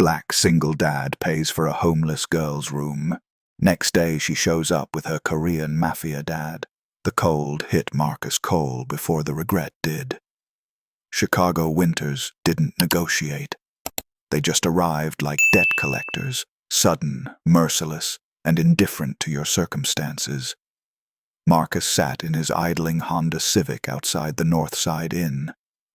Black single dad pays for a homeless girl's room. Next day she shows up with her Korean mafia dad. The cold hit Marcus Cole before the regret did. Chicago winters didn't negotiate. They just arrived like debt collectors, sudden, merciless, and indifferent to your circumstances. Marcus sat in his idling Honda Civic outside the North Side Inn,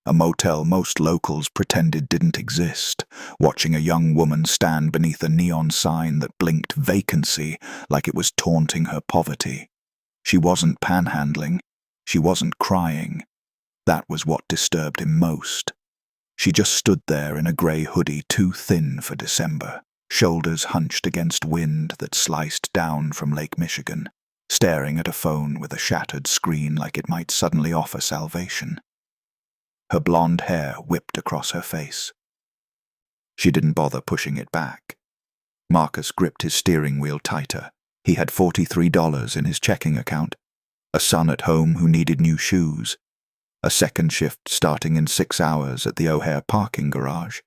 a motel most locals pretended didn't exist, watching a young woman stand beneath a neon sign that blinked vacancy like it was taunting her poverty. She wasn't panhandling. She wasn't crying. That was what disturbed him most. She just stood there in a grey hoodie too thin for December, shoulders hunched against wind that sliced down from Lake Michigan, staring at a phone with a shattered screen like it might suddenly offer salvation. Her blonde hair whipped across her face. She didn't bother pushing it back. Marcus gripped his steering wheel tighter. He had $43 in his checking account, a son at home who needed new shoes, a second shift starting in 6 hours at the O'Hare parking garage.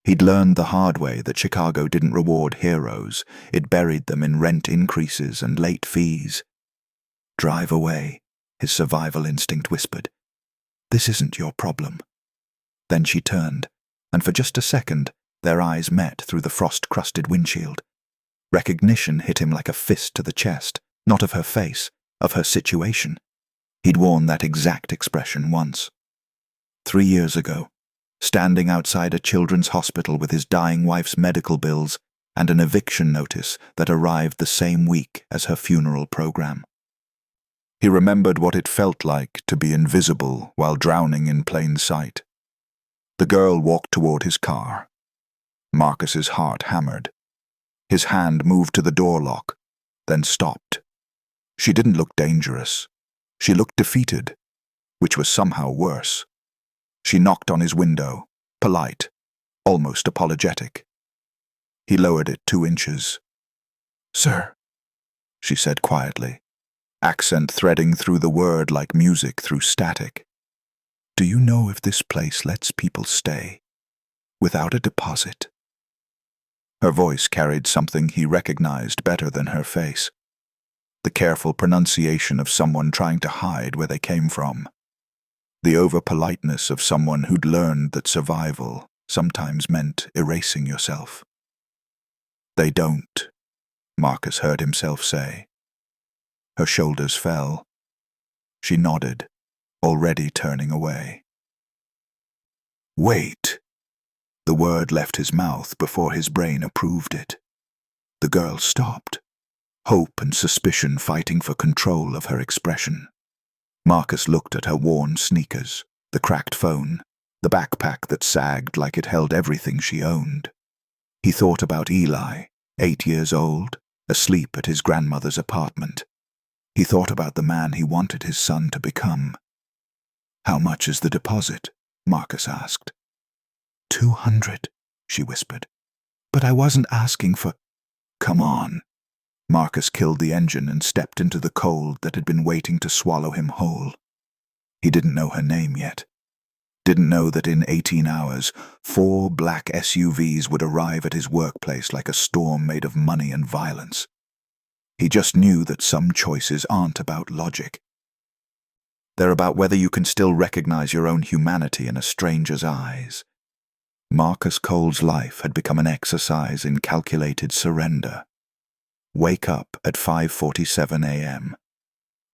He'd learned the hard way that Chicago didn't reward heroes. It buried them in rent increases and late fees. "Drive away," his survival instinct whispered. "This isn't your problem." Then she turned, and for just a second, their eyes met through the frost-crusted windshield. Recognition hit him like a fist to the chest, not of her face, of her situation. He'd worn that exact expression once. 3 years ago, standing outside a children's hospital with his dying wife's medical bills and an eviction notice that arrived the same week as her funeral program. He remembered what it felt like to be invisible while drowning in plain sight. The girl walked toward his car. Marcus's heart hammered. His hand moved to the door lock, then stopped. She didn't look dangerous. She looked defeated, which was somehow worse. She knocked on his window, polite, almost apologetic. He lowered it 2 inches. "Sir," she said quietly, accent threading through the word like music through static. "Do you know if this place lets people stay without a deposit?" Her voice carried something he recognized better than her face. The careful pronunciation of someone trying to hide where they came from. The over-politeness of someone who'd learned that survival sometimes meant erasing yourself. "They don't," Marcus heard himself say. Her shoulders fell. She nodded, already turning away. "Wait." The word left his mouth before his brain approved it. The girl stopped, hope and suspicion fighting for control of her expression. Marcus looked at her worn sneakers, the cracked phone, the backpack that sagged like it held everything she owned. He thought about Eli, 8 years old, asleep at his grandmother's apartment. He thought about the man he wanted his son to become. "How much is the deposit?" Marcus asked. 200, she whispered. "But I wasn't asking for—" "Come on." Marcus killed the engine and stepped into the cold that had been waiting to swallow him whole. He didn't know her name yet. Didn't know that in 18 hours, 4 black SUVs would arrive at his workplace like a storm made of money and violence. He just knew that some choices aren't about logic. They're about whether you can still recognize your own humanity in a stranger's eyes. Marcus Cole's life had become an exercise in calculated surrender. Wake up at 5:47 a.m.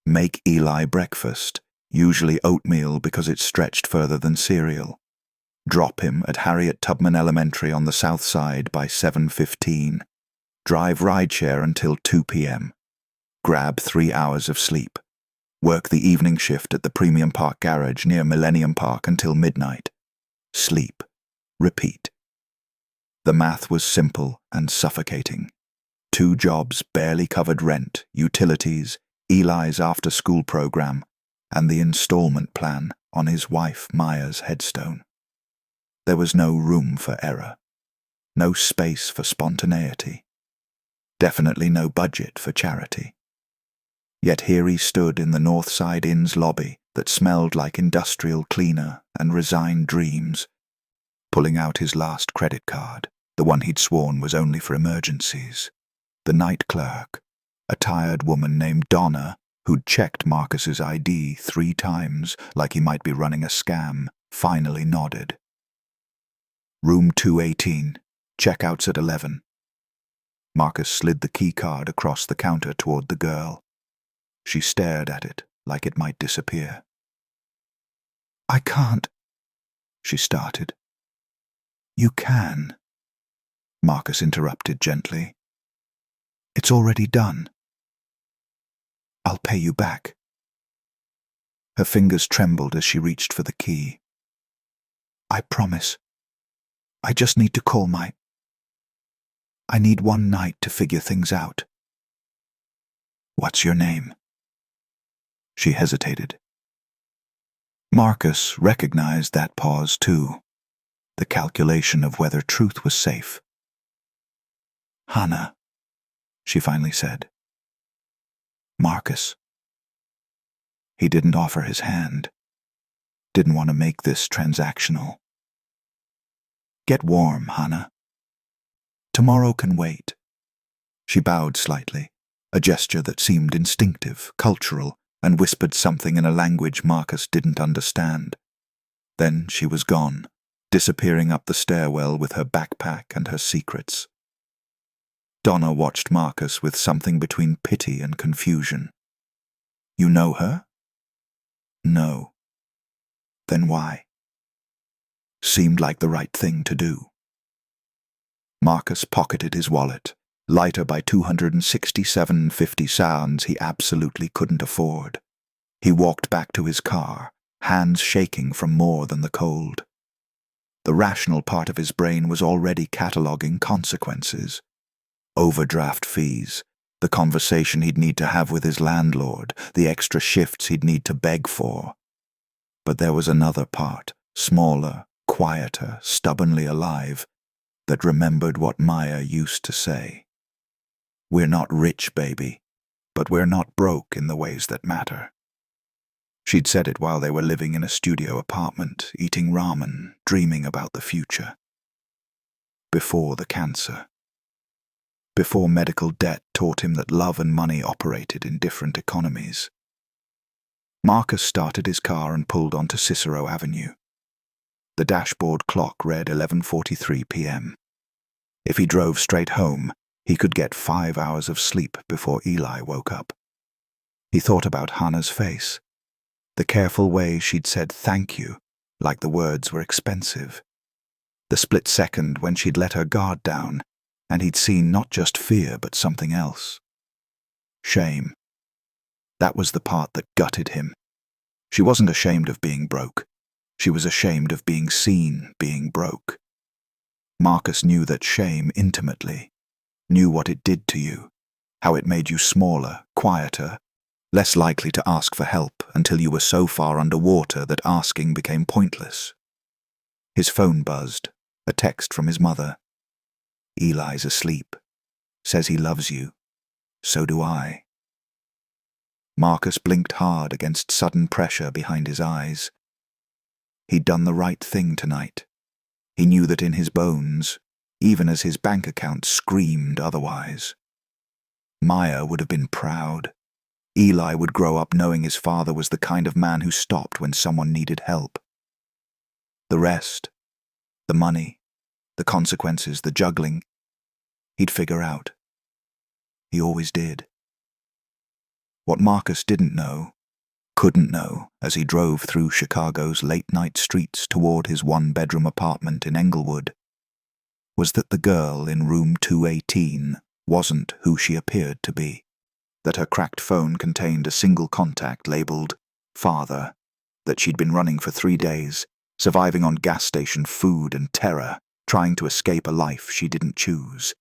Make Eli breakfast, usually oatmeal because it stretched further than cereal. Drop him at Harriet Tubman Elementary on the south side by 7:15. Drive rideshare until 2 p.m. Grab 3 hours of sleep. Work the evening shift at the Premium Park Garage near Millennium Park until midnight. Sleep. Repeat. The math was simple and suffocating. 2 jobs barely covered rent, utilities, Eli's after-school program, and the installment plan on his wife Maya's headstone. There was no room for error. No space for spontaneity. Definitely no budget for charity. Yet here he stood in the North Side Inn's lobby that smelled like industrial cleaner and resigned dreams, pulling out his last credit card, the one he'd sworn was only for emergencies. The night clerk, a tired woman named Donna, who'd checked Marcus's ID 3 times like he might be running a scam, finally nodded. Room 218, checkouts at 11. Marcus slid the keycard across the counter toward the girl. She stared at it like it might disappear. "I can't," she started. "You can," Marcus interrupted gently. "It's already done. I'll pay you back." Her fingers trembled as she reached for the key. "I promise. I just need to call I need one night to figure things out." "What's your name?" She hesitated. Marcus recognized that pause too, the calculation of whether truth was safe. "Hannah," she finally said. "Marcus." He didn't offer his hand, didn't want to make this transactional. "Get warm, Hannah. Tomorrow can wait." She bowed slightly, a gesture that seemed instinctive, cultural, and whispered something in a language Marcus didn't understand. Then she was gone, disappearing up the stairwell with her backpack and her secrets. Donna watched Marcus with something between pity and confusion. "You know her?" "No." "Then why?" Seemed like the right thing to do. Marcus pocketed his wallet, lighter by 267.50 sounds he absolutely couldn't afford. He walked back to his car, hands shaking from more than the cold. The rational part of his brain was already cataloguing consequences. Overdraft fees, the conversation he'd need to have with his landlord, the extra shifts he'd need to beg for. But there was another part, smaller, quieter, stubbornly alive, that remembered what Maya used to say. "We're not rich, baby, but we're not broke in the ways that matter." She'd said it while they were living in a studio apartment, eating ramen, dreaming about the future. Before the cancer. Before medical debt taught him that love and money operated in different economies. Marcus started his car and pulled onto Cicero Avenue. The dashboard clock read 11:43 p.m. If he drove straight home, he could get 5 hours of sleep before Eli woke up. He thought about Hannah's face, the careful way she'd said thank you, like the words were expensive. The split second when she'd let her guard down, and he'd seen not just fear but something else. Shame. That was the part that gutted him. She wasn't ashamed of being broke. She was ashamed of being seen being broke. Marcus knew that shame intimately, knew what it did to you, how it made you smaller, quieter, less likely to ask for help until you were so far underwater that asking became pointless. His phone buzzed, a text from his mother. "Eli's asleep. Says he loves you. So do I." Marcus blinked hard against sudden pressure behind his eyes. He'd done the right thing tonight. He knew that in his bones, even as his bank account screamed otherwise. Maya would have been proud. Eli would grow up knowing his father was the kind of man who stopped when someone needed help. The rest, the money, the consequences, the juggling, he'd figure out. He always did. What Marcus didn't know, couldn't know as he drove through Chicago's late-night streets toward his one-bedroom apartment in Englewood, was that the girl in room 218 wasn't who she appeared to be, that her cracked phone contained a single contact labeled "Father," that she'd been running for 3 days, surviving on gas station food and terror, trying to escape a life she didn't choose,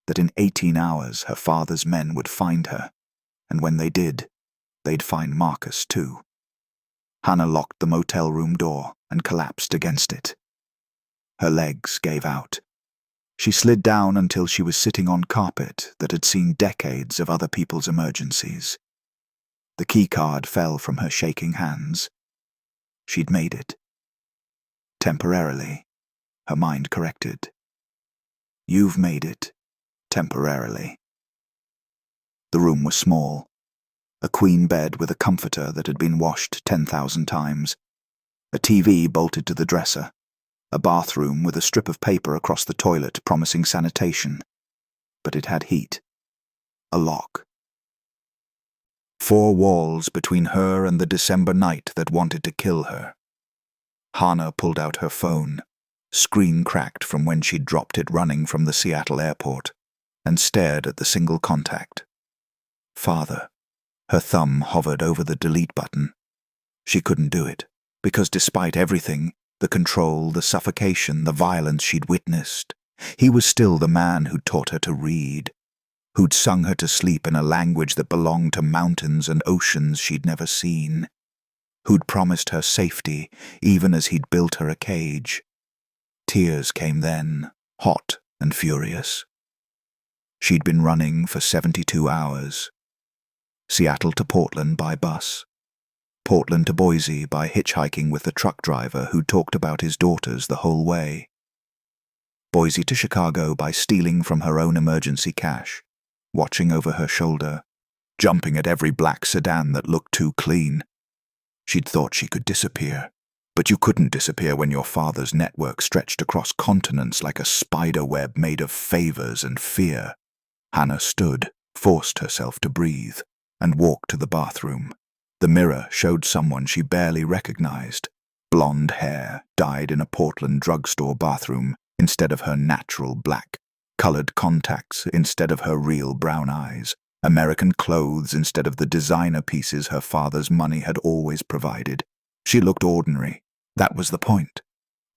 that in 18 hours her father's men would find her, and when they did, they'd find Marcus too. Hannah locked the motel room door and collapsed against it. Her legs gave out. She slid down until she was sitting on carpet that had seen decades of other people's emergencies. The keycard fell from her shaking hands. She'd made it. Temporarily, her mind corrected. You've made it. Temporarily. The room was small. A queen bed with a comforter that had been washed 10,000 times. A TV bolted to the dresser. A bathroom with a strip of paper across the toilet promising sanitation. But it had heat. A lock. 4 walls between her and the December night that wanted to kill her. Hannah pulled out her phone, screen cracked from when she'd dropped it running from the Seattle airport, and stared at the single contact. Father. Her thumb hovered over the delete button. She couldn't do it, because despite everything, the control, the suffocation, the violence she'd witnessed, he was still the man who'd taught her to read, who'd sung her to sleep in a language that belonged to mountains and oceans she'd never seen, who'd promised her safety even as he'd built her a cage. Tears came then, hot and furious. She'd been running for 72 hours. Seattle to Portland by bus. Portland to Boise by hitchhiking with the truck driver who talked about his daughters the whole way. Boise to Chicago by stealing from her own emergency cash, watching over her shoulder, jumping at every black sedan that looked too clean. She'd thought she could disappear, but you couldn't disappear when your father's network stretched across continents like a spider web made of favors and fear. Hannah stood, forced herself to breathe, and walked to the bathroom. The mirror showed someone she barely recognized. Blonde hair, dyed in a Portland drugstore bathroom instead of her natural black. Colored contacts instead of her real brown eyes. American clothes instead of the designer pieces her father's money had always provided. She looked ordinary. That was the point.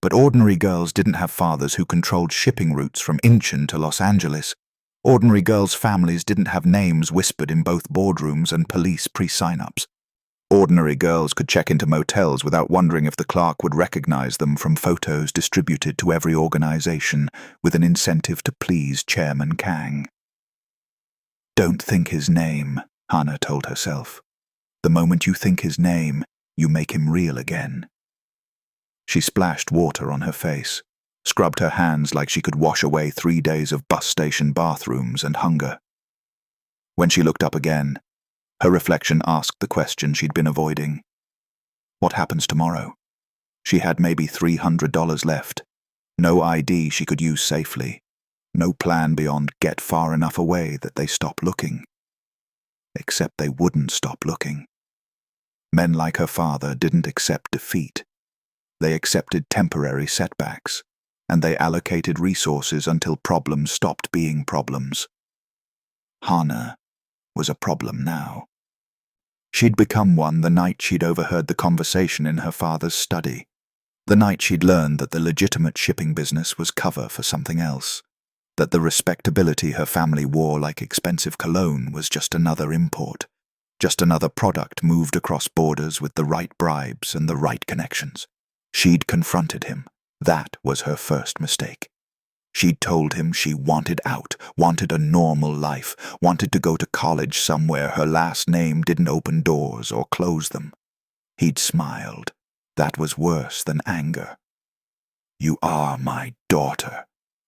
But ordinary girls didn't have fathers who controlled shipping routes from Incheon to Los Angeles. Ordinary girls' families didn't have names whispered in both boardrooms and police pre-sign-ups. Ordinary girls could check into motels without wondering if the clerk would recognize them from photos distributed to every organization with an incentive to please Chairman Kang. Don't think his name, Hannah told herself. The moment you think his name, you make him real again. She splashed water on her face, scrubbed her hands like she could wash away 3 days of bus station bathrooms and hunger. When she looked up again, her reflection asked the question she'd been avoiding. What happens tomorrow? She had maybe $300 left. No ID she could use safely. No plan beyond get far enough away that they stop looking. Except they wouldn't stop looking. Men like her father didn't accept defeat. They accepted temporary setbacks, and they allocated resources until problems stopped being problems. Hannah was a problem now. She'd become one the night she'd overheard the conversation in her father's study, the night she'd learned that the legitimate shipping business was cover for something else, that the respectability her family wore like expensive cologne was just another import, just another product moved across borders with the right bribes and the right connections. She'd confronted him. That was her first mistake. She'd told him she wanted out, wanted a normal life, wanted to go to college somewhere her last name didn't open doors or close them. He'd smiled. That was worse than anger. "You are my daughter,"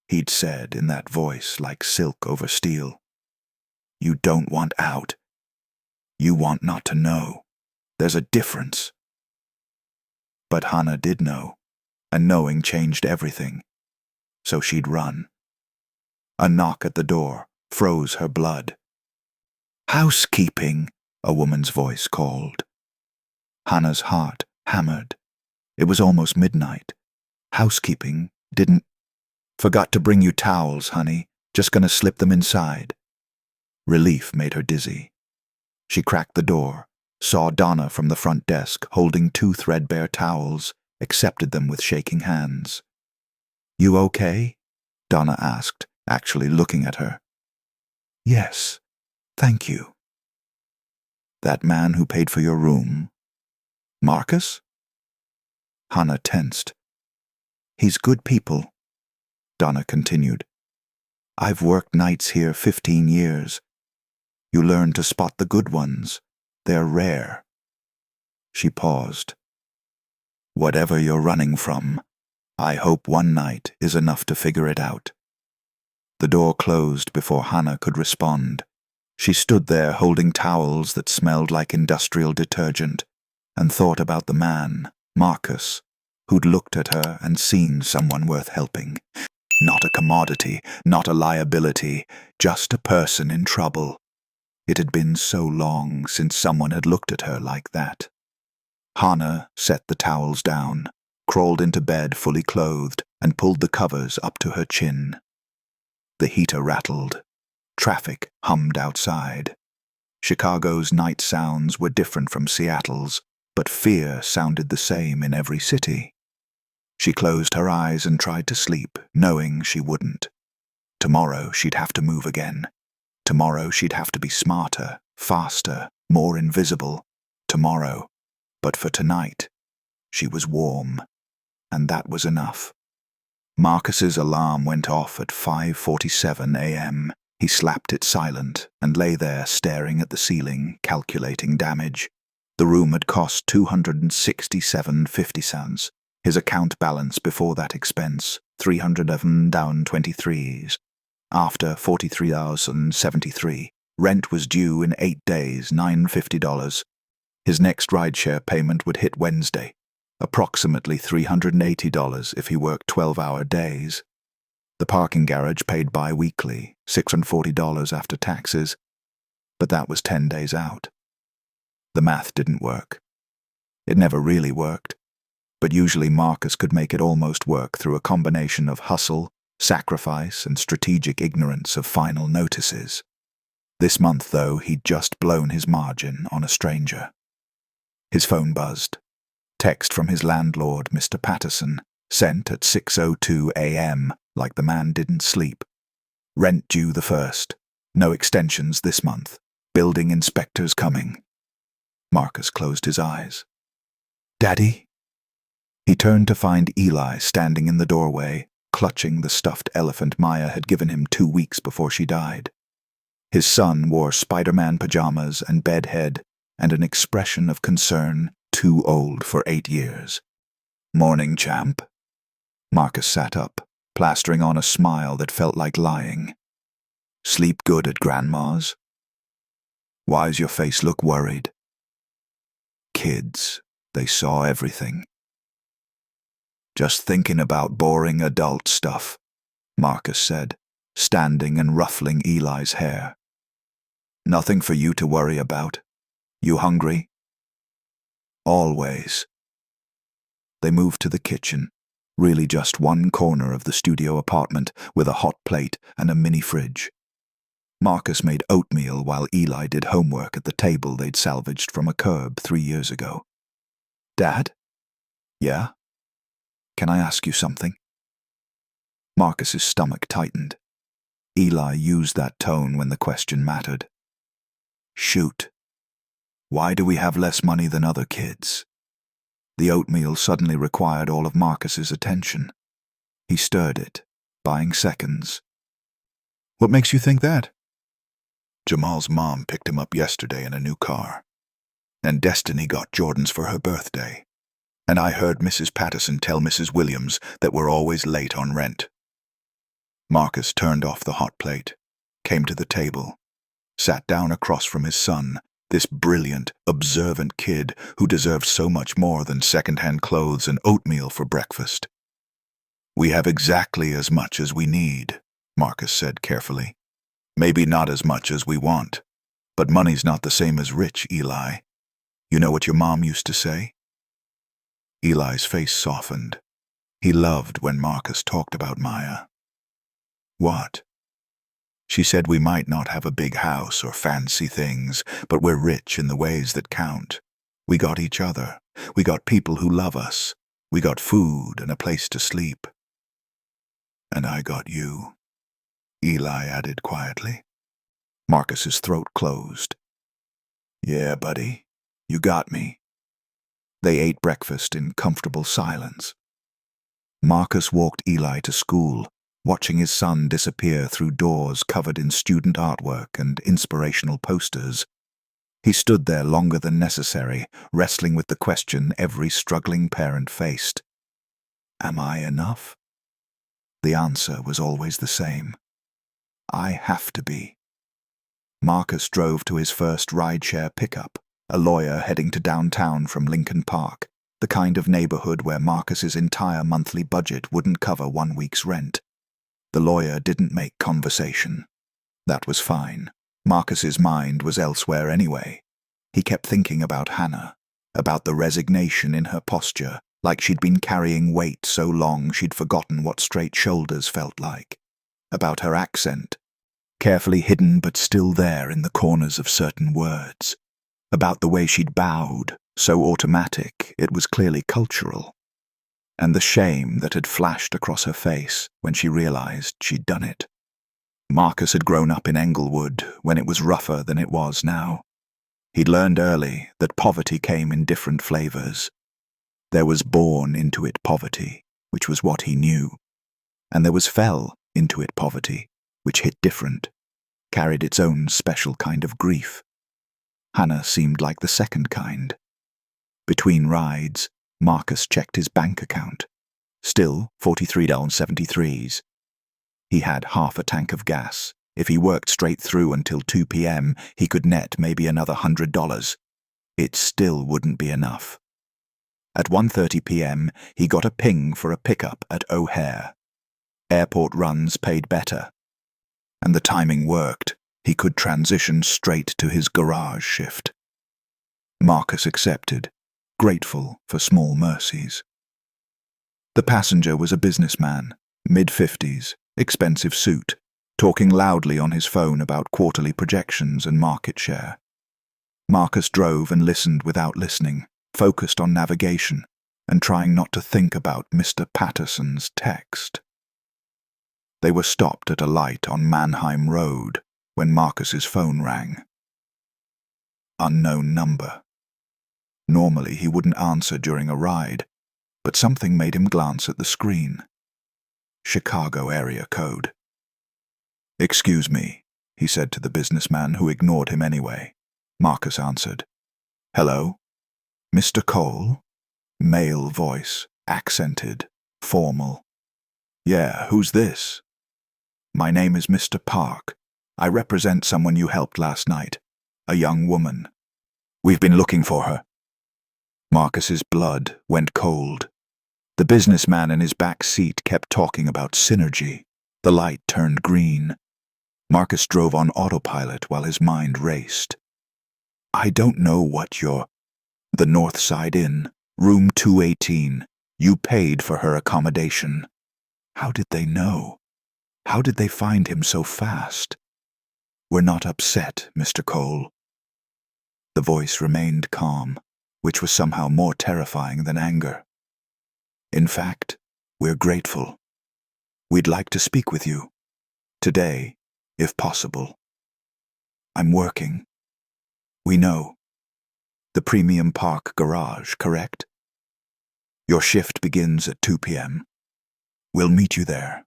he'd said in that voice like silk over steel. "You don't want out. You want not to know. There's a difference." But Hannah did know, and knowing changed everything. So she'd run. A knock at the door froze her blood. "Housekeeping," a woman's voice called. Hannah's heart hammered. It was almost midnight. Housekeeping didn't. "Forgot to bring you towels, honey. Just gonna slip them inside." Relief made her dizzy. She cracked the door, saw Donna from the front desk holding 2 threadbare towels, accepted them with shaking hands. "You okay?" Donna asked, actually looking at her. "Yes, thank you." "That man who paid for your room? Marcus?" Hannah tensed. "He's good people," Donna continued. "I've worked nights here 15 years. You learn to spot the good ones. They're rare." She paused. "Whatever you're running from, I hope one night is enough to figure it out." The door closed before Hannah could respond. She stood there holding towels that smelled like industrial detergent and thought about the man, Marcus, who'd looked at her and seen someone worth helping. Not a commodity, not a liability, just a person in trouble. It had been so long since someone had looked at her like that. Hannah set the towels down, crawled into bed fully clothed, and pulled the covers up to her chin. The heater rattled. Traffic hummed outside. Chicago's night sounds were different from Seattle's, but fear sounded the same in every city. She closed her eyes and tried to sleep, knowing she wouldn't. Tomorrow she'd have to move again. Tomorrow she'd have to be smarter, faster, more invisible. Tomorrow. But for tonight, she was warm. And that was enough. Marcus's alarm went off at 5:47 a.m. He slapped it silent and lay there staring at the ceiling, calculating damage. The room had cost $267.50. His account balance before that expense, 311 down 23s. After 43,073, rent was due in 8 days, $950. His next rideshare payment would hit Wednesday, approximately $380 if he worked 12-hour days. The parking garage paid bi-weekly, $640 after taxes, but that was 10 days out. The math didn't work. It never really worked, but usually Marcus could make it almost work through a combination of hustle, sacrifice, and strategic ignorance of final notices. This month, though, he'd just blown his margin on a stranger. His phone buzzed. Text from his landlord, Mr. Patterson, sent at 6:02 a.m., like the man didn't sleep. Rent due the 1st. No extensions this month. Building inspectors coming. Marcus closed his eyes. "Daddy?" He turned to find Eli standing in the doorway, clutching the stuffed elephant Maya had given him 2 weeks before she died. His son wore Spider-Man pajamas and bedhead and an expression of concern too old for 8 years. "Morning, champ." Marcus sat up, plastering on a smile that felt like lying. "Sleep good at Grandma's?" "Why's your face look worried?" Kids, they saw everything. "Just thinking about boring adult stuff," Marcus said, standing and ruffling Eli's hair. "Nothing for you to worry about. You hungry?" "Always." They moved to the kitchen, really just one corner of the studio apartment with a hot plate and a mini fridge. Marcus made oatmeal while Eli did homework at the table they'd salvaged from a curb 3 years ago. "Dad?" "Yeah? Can I ask you something?" Marcus's stomach tightened. Eli used that tone when the question mattered. "Shoot. Why do we have less money than other kids?" The oatmeal suddenly required all of Marcus's attention. He stirred it, buying seconds. "What makes you think that?" "Jamal's mom picked him up yesterday in a new car. And Destiny got Jordans for her birthday. And I heard Mrs. Patterson tell Mrs. Williams that we're always late on rent." Marcus turned off the hot plate, came to the table, sat down across from his son, this brilliant, observant kid who deserved so much more than second-hand clothes and oatmeal for breakfast. "We have exactly as much as we need," Marcus said carefully. "Maybe not as much as we want, but money's not the same as rich, Eli. You know what your mom used to say?" Eli's face softened. He loved when Marcus talked about Maya. "What?" "She said we might not have a big house or fancy things, but we're rich in the ways that count. We got each other. We got people who love us. We got food and a place to sleep." "And I got you," Eli added quietly. Marcus's throat closed. "Yeah, buddy, you got me." They ate breakfast in comfortable silence. Marcus walked Eli to school, watching his son disappear through doors covered in student artwork and inspirational posters. He stood there longer than necessary, wrestling with the question every struggling parent faced. Am I enough? The answer was always the same. I have to be. Marcus drove to his first rideshare pickup, a lawyer heading to downtown from Lincoln Park, the kind of neighborhood where Marcus's entire monthly budget wouldn't cover 1 week's rent. The lawyer didn't make conversation. That was fine. Marcus's mind was elsewhere anyway. He kept thinking about Hannah, about the resignation in her posture, like she'd been carrying weight so long she'd forgotten what straight shoulders felt like, about her accent, carefully hidden but still there in the corners of certain words, about the way she'd bowed, so automatic it was clearly cultural, and the shame that had flashed across her face when she realized she'd done it. Marcus had grown up in Englewood when it was rougher than it was now. He'd learned early that poverty came in different flavors. There was born into it poverty, which was what he knew, and there was fell into it poverty, which hit different, carried its own special kind of grief. Hannah seemed like the second kind. Between rides, Marcus checked his bank account. Still $43.73. He had half a tank of gas. If he worked straight through until 2 p.m., he could net maybe another $100. It still wouldn't be enough. At 1:30 p.m., he got a ping for a pickup at O'Hare. Airport runs paid better. And the timing worked. He could transition straight to his garage shift. Marcus accepted, grateful for small mercies. The passenger was a businessman, mid-50s, expensive suit, talking loudly on his phone about quarterly projections and market share. Marcus drove and listened without listening, focused on navigation, and trying not to think about Mr. Patterson's text. They were stopped at a light on Mannheim Road when Marcus's phone rang. Unknown number. Normally he wouldn't answer during a ride, but something made him glance at the screen. Chicago area code. "Excuse me," he said to the businessman who ignored him anyway. Marcus answered. "Hello? Mr. Cole?" Male voice, accented, formal. "Yeah, who's this?" "My name is Mr. Park. I represent someone you helped last night, a young woman. We've been looking for her." Marcus's blood went cold. The businessman in his back seat kept talking about synergy. The light turned green. Marcus drove on autopilot while his mind raced. "I don't know what you're—" "The North Side Inn, room 218. You paid for her accommodation." How did they know? How did they find him so fast? "We're not upset, Mr. Cole." The voice remained calm, which was somehow more terrifying than anger. "In fact, we're grateful. We'd like to speak with you. Today, if possible." "I'm working." "We know. The Premium Park Garage, correct? Your shift begins at 2 p.m. We'll meet you there.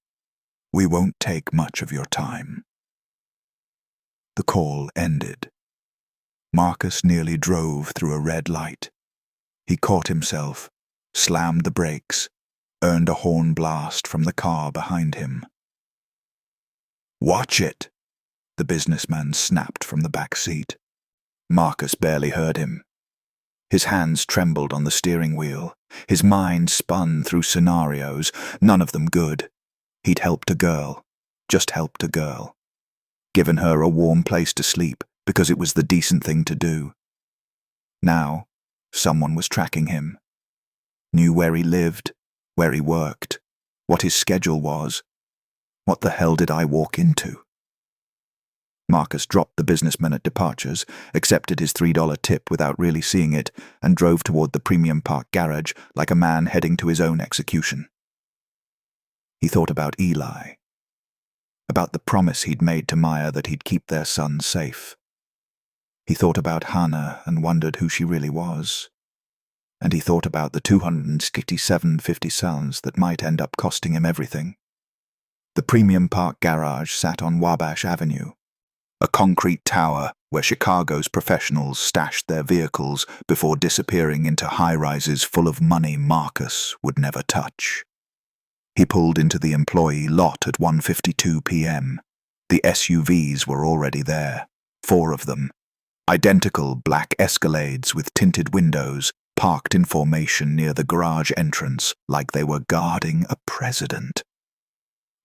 We won't take much of your time." The call ended. Marcus nearly drove through a red light. He caught himself, slammed the brakes, earned a horn blast from the car behind him. "Watch it!" the businessman snapped from the back seat. Marcus barely heard him. His hands trembled on the steering wheel. His mind spun through scenarios, none of them good. He'd helped a girl, just helped a girl. Given her a warm place to sleep because it was the decent thing to do. Now, someone was tracking him. Knew where he lived, where he worked, what his schedule was. What the hell did I walk into? Marcus dropped the businessman at departures, accepted his $3 tip without really seeing it, and drove toward the Premium Park garage like a man heading to his own execution. He thought about Eli, about the promise he'd made to Maya that he'd keep their son safe. He thought about Hannah and wondered who she really was. And he thought about the $267.50 that might end up costing him everything. The Premium Park garage sat on Wabash Avenue, a concrete tower where Chicago's professionals stashed their vehicles before disappearing into high-rises full of money Marcus would never touch. He pulled into the employee lot at 1:52 p.m., The SUVs were already there, 4 of them, identical black Escalades with tinted windows, parked in formation near the garage entrance like they were guarding a president.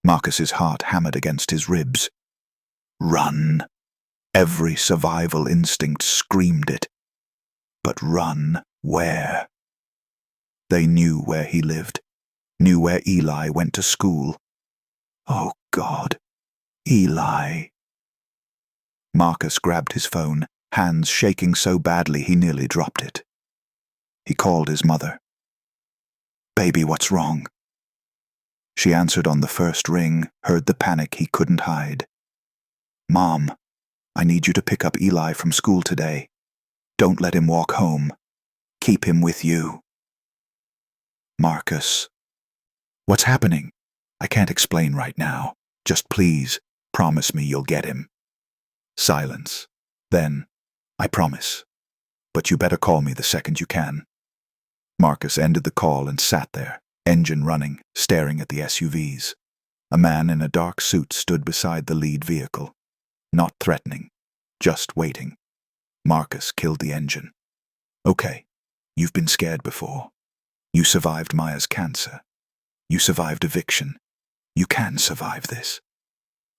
Marcus's heart hammered against his ribs. Run. Every survival instinct screamed it. But run where? They knew where he lived, knew where Eli went to school. Oh, God. Eli. Marcus grabbed his phone, hands shaking so badly he nearly dropped it. He called his mother. "Baby, what's wrong?" She answered on the first ring, heard the panic he couldn't hide. "Mom, I need you to pick up Eli from school today. Don't let him walk home. Keep him with you." Marcus. "What's happening? I can't explain right now. Just please, promise me you'll get him." Silence. Then, "I promise. But you better call me the second you can." Marcus ended the call and sat there, engine running, staring at the SUVs. A man in a dark suit stood beside the lead vehicle. Not threatening, just waiting. Marcus killed the engine. "Okay, you've been scared before. You survived Maya's cancer. You survived eviction. You can survive this."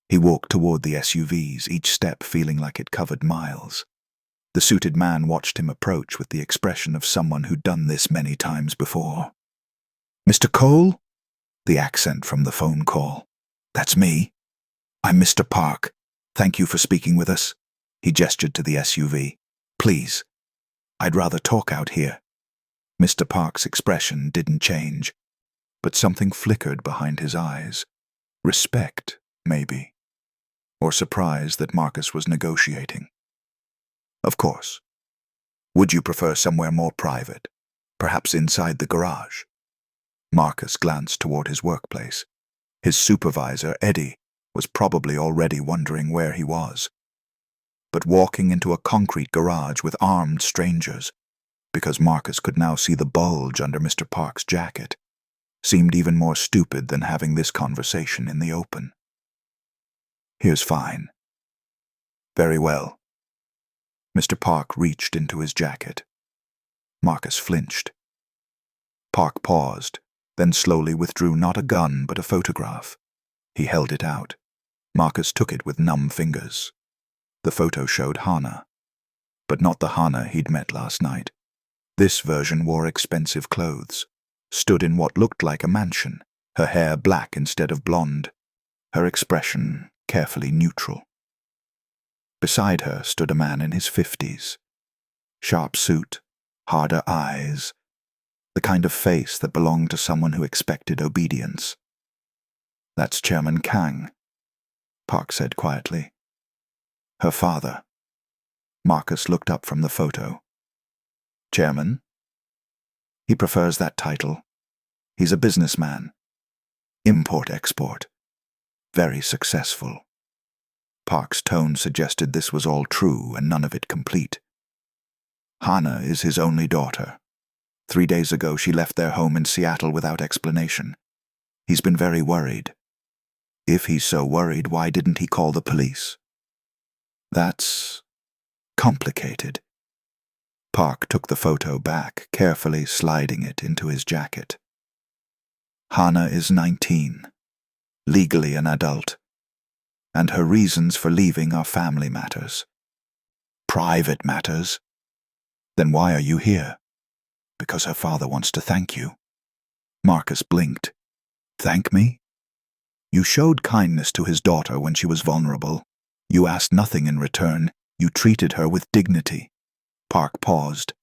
He walked toward the SUVs, each step feeling like it covered miles. The suited man watched him approach with the expression of someone who'd done this many times before. "Mr. Cole?" The accent from the phone call. "That's me. I'm Mr. Park. Thank you for speaking with us." He gestured to the SUV. "Please. I'd rather talk out here." Mr. Park's expression didn't change, but something flickered behind his eyes. Respect, maybe. Or surprise that Marcus was negotiating. "Of course. Would you prefer somewhere more private? Perhaps inside the garage?" Marcus glanced toward his workplace. His supervisor, Eddie, was probably already wondering where he was. But walking into a concrete garage with armed strangers, because Marcus could now see the bulge under Mr. Park's jacket, seemed even more stupid than having this conversation in the open. "Here's fine." "Very well." Mr. Park reached into his jacket. Marcus flinched. Park paused, then slowly withdrew not a gun but a photograph. He held it out. Marcus took it with numb fingers. The photo showed Hannah, but not the Hannah he'd met last night. This version wore expensive clothes, stood in what looked like a mansion, her hair black instead of blonde, her expression carefully neutral. Beside her stood a man in his 50s. Sharp suit, harder eyes, the kind of face that belonged to someone who expected obedience. "That's Chairman Kang," Park said quietly. "Her father." Marcus looked up from the photo. "Chairman?" "He prefers that title. He's a businessman. Import-export. Very successful." Park's tone suggested this was all true and none of it complete. "Hannah is his only daughter. 3 days ago she left their home in Seattle without explanation. He's been very worried. If he's so worried, why didn't he call the police?" "That's complicated." Park took the photo back, carefully sliding it into his jacket. "Hannah is 19, legally an adult, and her reasons for leaving are family matters." "Private matters?" "Then why are you here?" "Because her father wants to thank you." Marcus blinked. "Thank me?" "You showed kindness to his daughter when she was vulnerable. You asked nothing in return. You treated her with dignity." Park paused.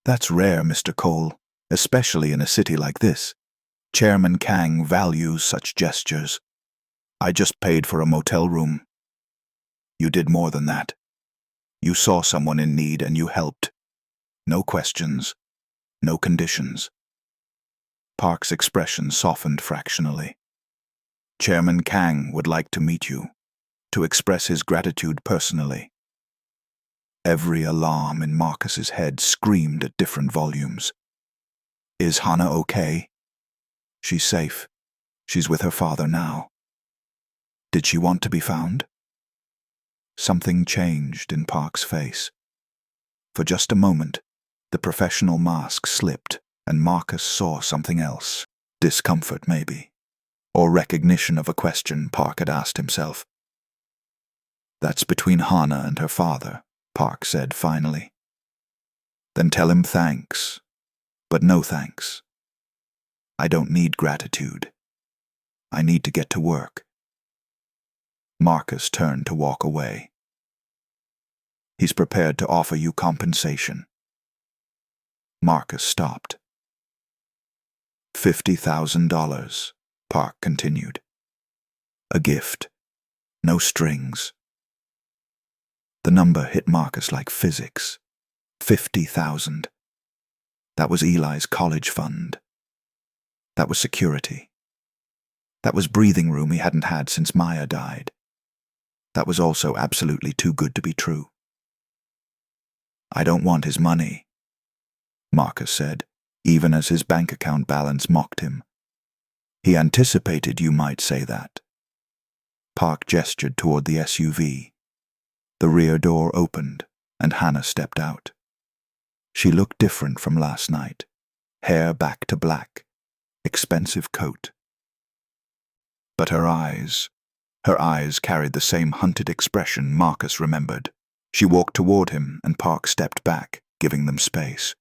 "That's rare, Mr. Cole, especially in a city like this. Chairman Kang values such gestures. I just paid for a motel room." "You did more than that. You saw someone in need and you helped. No questions, no conditions." Park's expression softened fractionally. "Chairman Kang would like to meet you, to express his gratitude personally." Every alarm in Marcus's head screamed at different volumes. "Is Hannah okay?" "She's safe. She's with her father now." Did she want to be found? Something changed in Park's face. For just a moment, the professional mask slipped, and Marcus saw something else. Discomfort, maybe. Or recognition of a question Park had asked himself. That's between Hannah and her father, Park said finally. Then tell him thanks, but no thanks. I don't need gratitude. I need to get to work. Marcus turned to walk away. He's prepared to offer you compensation. Marcus stopped. $50,000, Park continued. A gift. No strings. The number hit Marcus like physics. 50,000. That was Eli's college fund. That was security. That was breathing room he hadn't had since Maya died. That was also absolutely too good to be true. I don't want his money, Marcus said, even as his bank account balance mocked him. He anticipated you might say that. Park gestured toward the SUV. The rear door opened, and Hannah stepped out. She looked different from last night. Hair back to black. Expensive coat. But her eyes carried the same hunted expression Marcus remembered. She walked toward him, and Park stepped back, giving them space.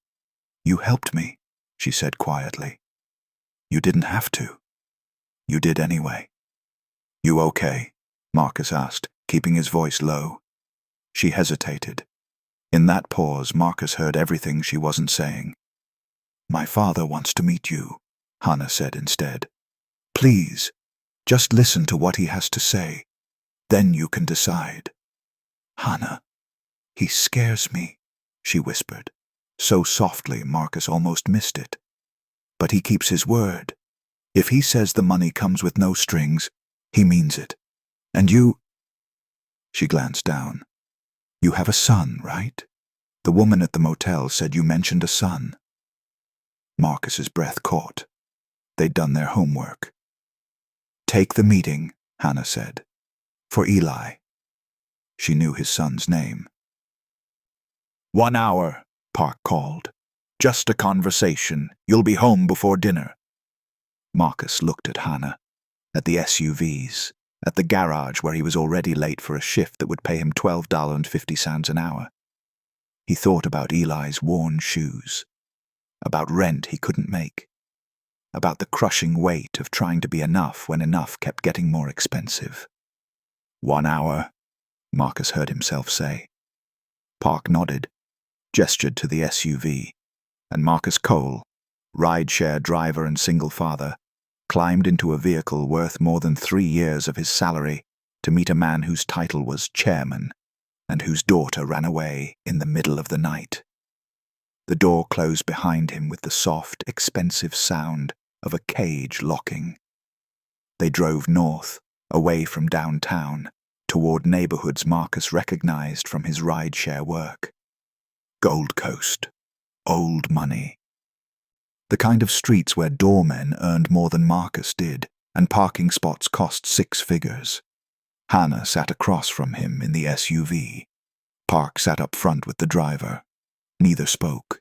You helped me, she said quietly. You didn't have to. You did anyway. You okay? Marcus asked, keeping his voice low. She hesitated. In that pause, Marcus heard everything she wasn't saying. My father wants to meet you, Hannah said instead. Please, just listen to what he has to say. Then you can decide. Hannah, he scares me, she whispered, so softly Marcus almost missed it. But he keeps his word. If he says the money comes with no strings, he means it. And you... She glanced down. You have a son, right? The woman at the motel said you mentioned a son. Marcus's breath caught. They'd done their homework. Take the meeting, Hannah said. For Eli. She knew his son's name. 1 hour, Park called. Just a conversation. You'll be home before dinner. Marcus looked at Hannah, at the SUVs, at the garage where he was already late for a shift that would pay him $12.50 an hour. He thought about Eli's worn shoes, about rent he couldn't make, about the crushing weight of trying to be enough when enough kept getting more expensive. 1 hour, Marcus heard himself say. Park nodded, gestured to the SUV, and Marcus Cole, rideshare driver and single father, climbed into a vehicle worth more than 3 years of his salary to meet a man whose title was chairman and whose daughter ran away in the middle of the night. The door closed behind him with the soft, expensive sound of a cage locking. They drove north, away from downtown, toward neighborhoods Marcus recognized from his rideshare work. Gold Coast. Old money. The kind of streets where doormen earned more than Marcus did, and parking spots cost 6 figures. Hannah sat across from him in the SUV. Park sat up front with the driver. Neither spoke.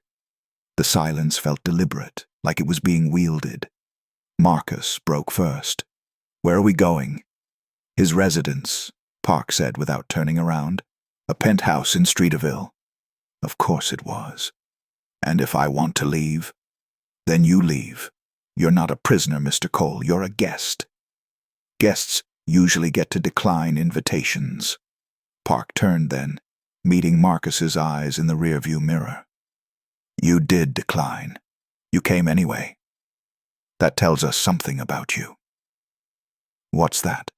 The silence felt deliberate, like it was being wielded. Marcus broke first. Where are we going? His residence, Park said without turning around. A penthouse in Streeterville. Of course it was. And if I want to leave? Then you leave. You're not a prisoner, Mr. Cole. You're a guest. Guests usually get to decline invitations. Park turned then, meeting Marcus's eyes in the rearview mirror. You did decline. You came anyway. That tells us something about you. What's that?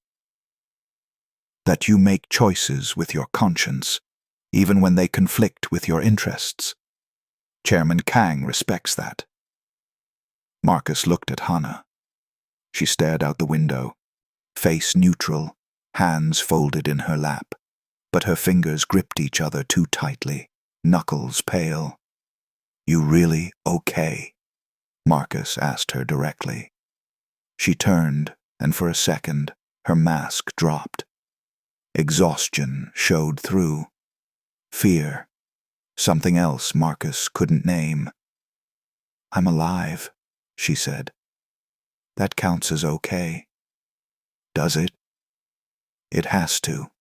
That you make choices with your conscience, even when they conflict with your interests. Chairman Kang respects that. Marcus looked at Hannah. She stared out the window, face neutral, hands folded in her lap, but her fingers gripped each other too tightly, knuckles pale. You really okay? Marcus asked her directly. She turned, and for a second, Her mask dropped. Exhaustion showed through. Fear. Something else Marcus couldn't name. "I'm alive," she said. "That counts as okay." "Does it?" "It has to."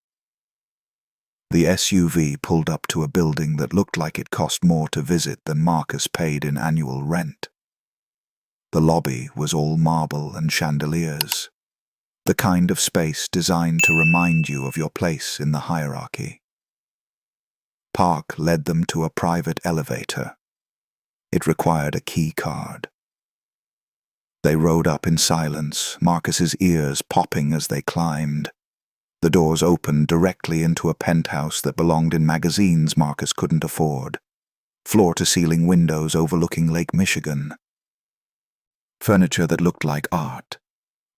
The SUV pulled up to a building that looked like it cost more to visit than Marcus paid in annual rent. The lobby was all marble and chandeliers, the kind of space designed to remind you of your place in the hierarchy. Park led them to a private elevator. It required a key card. They rode up in silence, Marcus's ears popping as they climbed. The doors opened directly into a penthouse that belonged in magazines Marcus couldn't afford. Floor-to-ceiling windows overlooking Lake Michigan. Furniture that looked like art.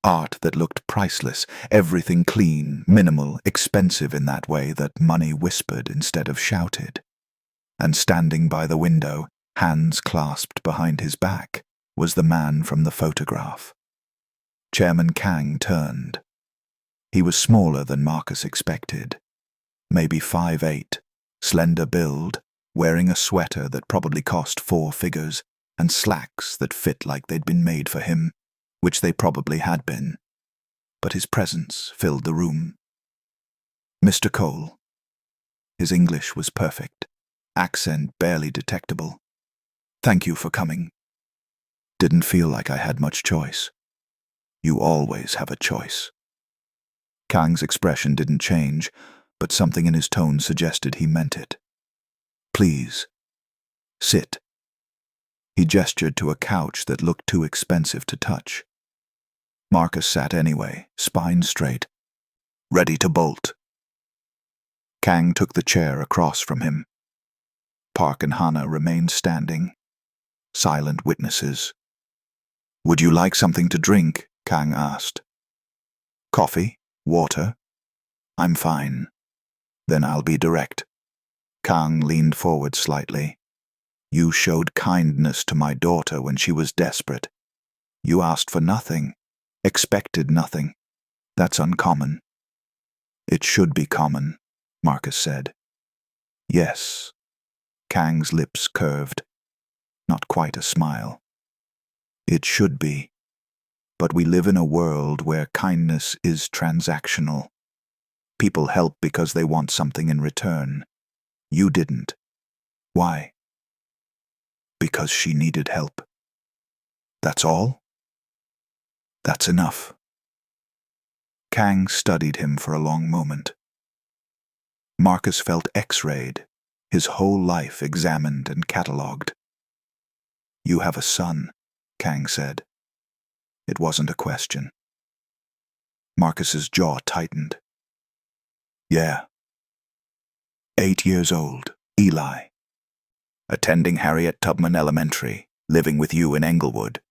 Art that looked priceless, everything clean, minimal, expensive in that way that money whispered instead of shouted. And standing by the window, hands clasped behind his back, was the man from the photograph. Chairman Kang turned. He was smaller than Marcus expected. Maybe 5'8", slender build, wearing a sweater that probably cost 4 figures, and slacks that fit like they'd been made for him, which they probably had been. But his presence filled the room. "Mr. Cole." His English was perfect, accent barely detectable. "Thank you for coming. Didn't feel like I had much choice." "You always have a choice." Kang's expression didn't change, but something in his tone suggested he meant it. "Please, sit." He gestured to a couch that looked too expensive to touch. Marcus sat anyway, spine straight, ready to bolt. Kang took the chair across from him. Park and Hannah remained standing, silent witnesses. "Would you like something to drink?" Kang asked. "Coffee? Water?" "I'm fine." "Then I'll be direct." Kang leaned forward slightly. "You showed kindness to my daughter when she was desperate. You asked for nothing, expected nothing. That's uncommon." "It should be common," Marcus said. "Yes." Kang's lips curved. Not quite a smile. "It should be. But we live in a world where kindness is transactional. People help because they want something in return. You didn't. Why?" "Because she needed help." "That's all?" "That's enough." Kang studied him for a long moment. Marcus felt X-rayed, his whole life examined and catalogued. "You have a son," Kang said. It wasn't a question. Marcus's jaw tightened. "Yeah. 8 years old, Eli. Attending Harriet Tubman Elementary, living with you in Englewood.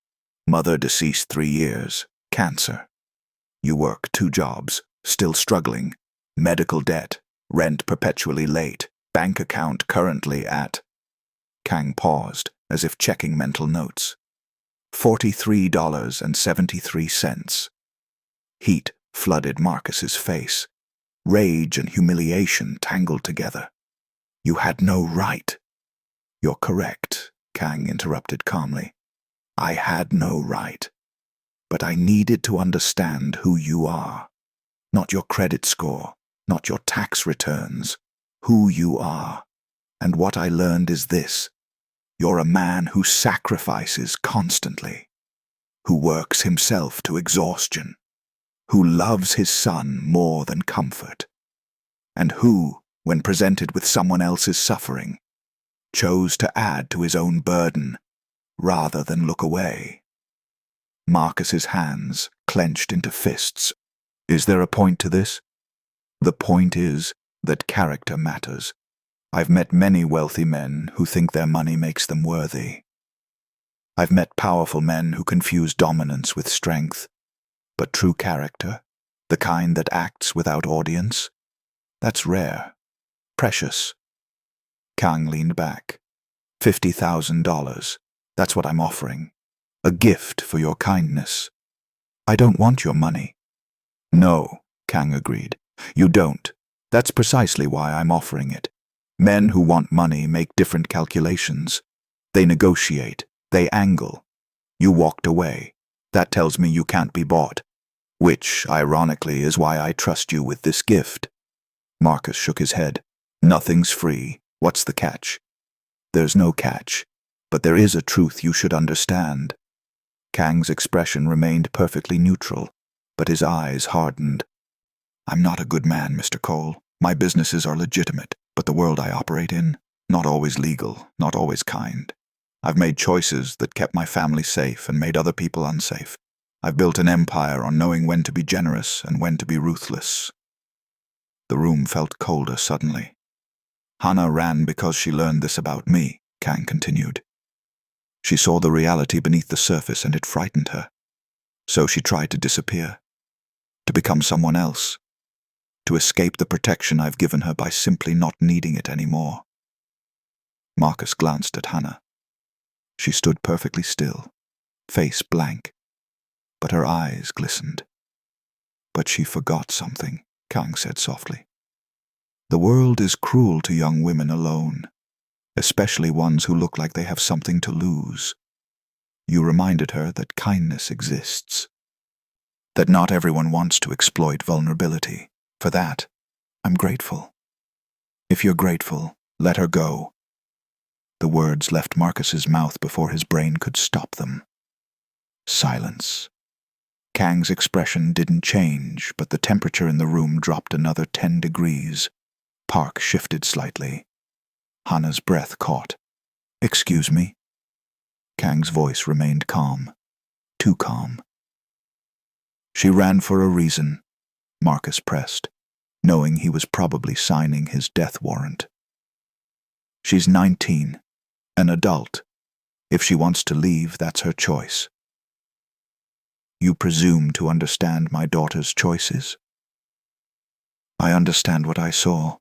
Mother deceased 3 years, cancer. You work 2 jobs, still struggling. Medical debt, rent perpetually late, bank account currently at..." Kang paused, as if checking mental notes. $43.73. Heat flooded Marcus's face. Rage and humiliation tangled together. "You had no right." "You're correct," Kang interrupted calmly. "I had no right. But I needed to understand who you are. Not your credit score, not your tax returns. Who you are. And what I learned is this. You're a man who sacrifices constantly, who works himself to exhaustion, who loves his son more than comfort, and who, when presented with someone else's suffering, chose to add to his own burden rather than look away." Marcus's hands clenched into fists. "Is there a point to this?" "The point is that character matters. I've met many wealthy men who think their money makes them worthy. I've met powerful men who confuse dominance with strength. But true character, the kind that acts without audience, that's rare, precious." Kang leaned back. $50,000. That's what I'm offering. A gift for your kindness. I don't want your money. No, Kang agreed. You don't. That's precisely why I'm offering it. Men who want money make different calculations. They negotiate. They angle. You walked away. That tells me you can't be bought. Which, ironically, is why I trust you with this gift. Marcus shook his head. Nothing's free. What's the catch? There's no catch. But there is a truth you should understand. Kang's expression remained perfectly neutral, but his eyes hardened. I'm not a good man, Mr. Cole. My businesses are legitimate, but the world I operate in, not always legal, not always kind. I've made choices that kept my family safe and made other people unsafe. I've built an empire on knowing when to be generous and when to be ruthless. The room felt colder suddenly. Hannah ran because she learned this about me, Kang continued. She saw the reality beneath the surface and it frightened her. So she tried to disappear, to become someone else, to escape the protection I've given her by simply not needing it anymore. Marcus glanced at Hannah. She stood perfectly still, face blank, but her eyes glistened. But she forgot something, Kang said softly. The world is cruel to young women alone, especially ones who look like they have something to lose. You reminded her that kindness exists, that not everyone wants to exploit vulnerability. For that, I'm grateful. If you're grateful, let her go. The words left Marcus's mouth before his brain could stop them. Silence. Kang's expression didn't change, but the temperature in the room dropped another 10 degrees. Park shifted slightly. Hannah's breath caught. Excuse me? Kang's voice remained calm. Too calm. She ran for a reason, Marcus pressed, knowing he was probably signing his death warrant. She's 19, an adult. If she wants to leave, that's her choice. You presume to understand my daughter's choices? I understand what I saw.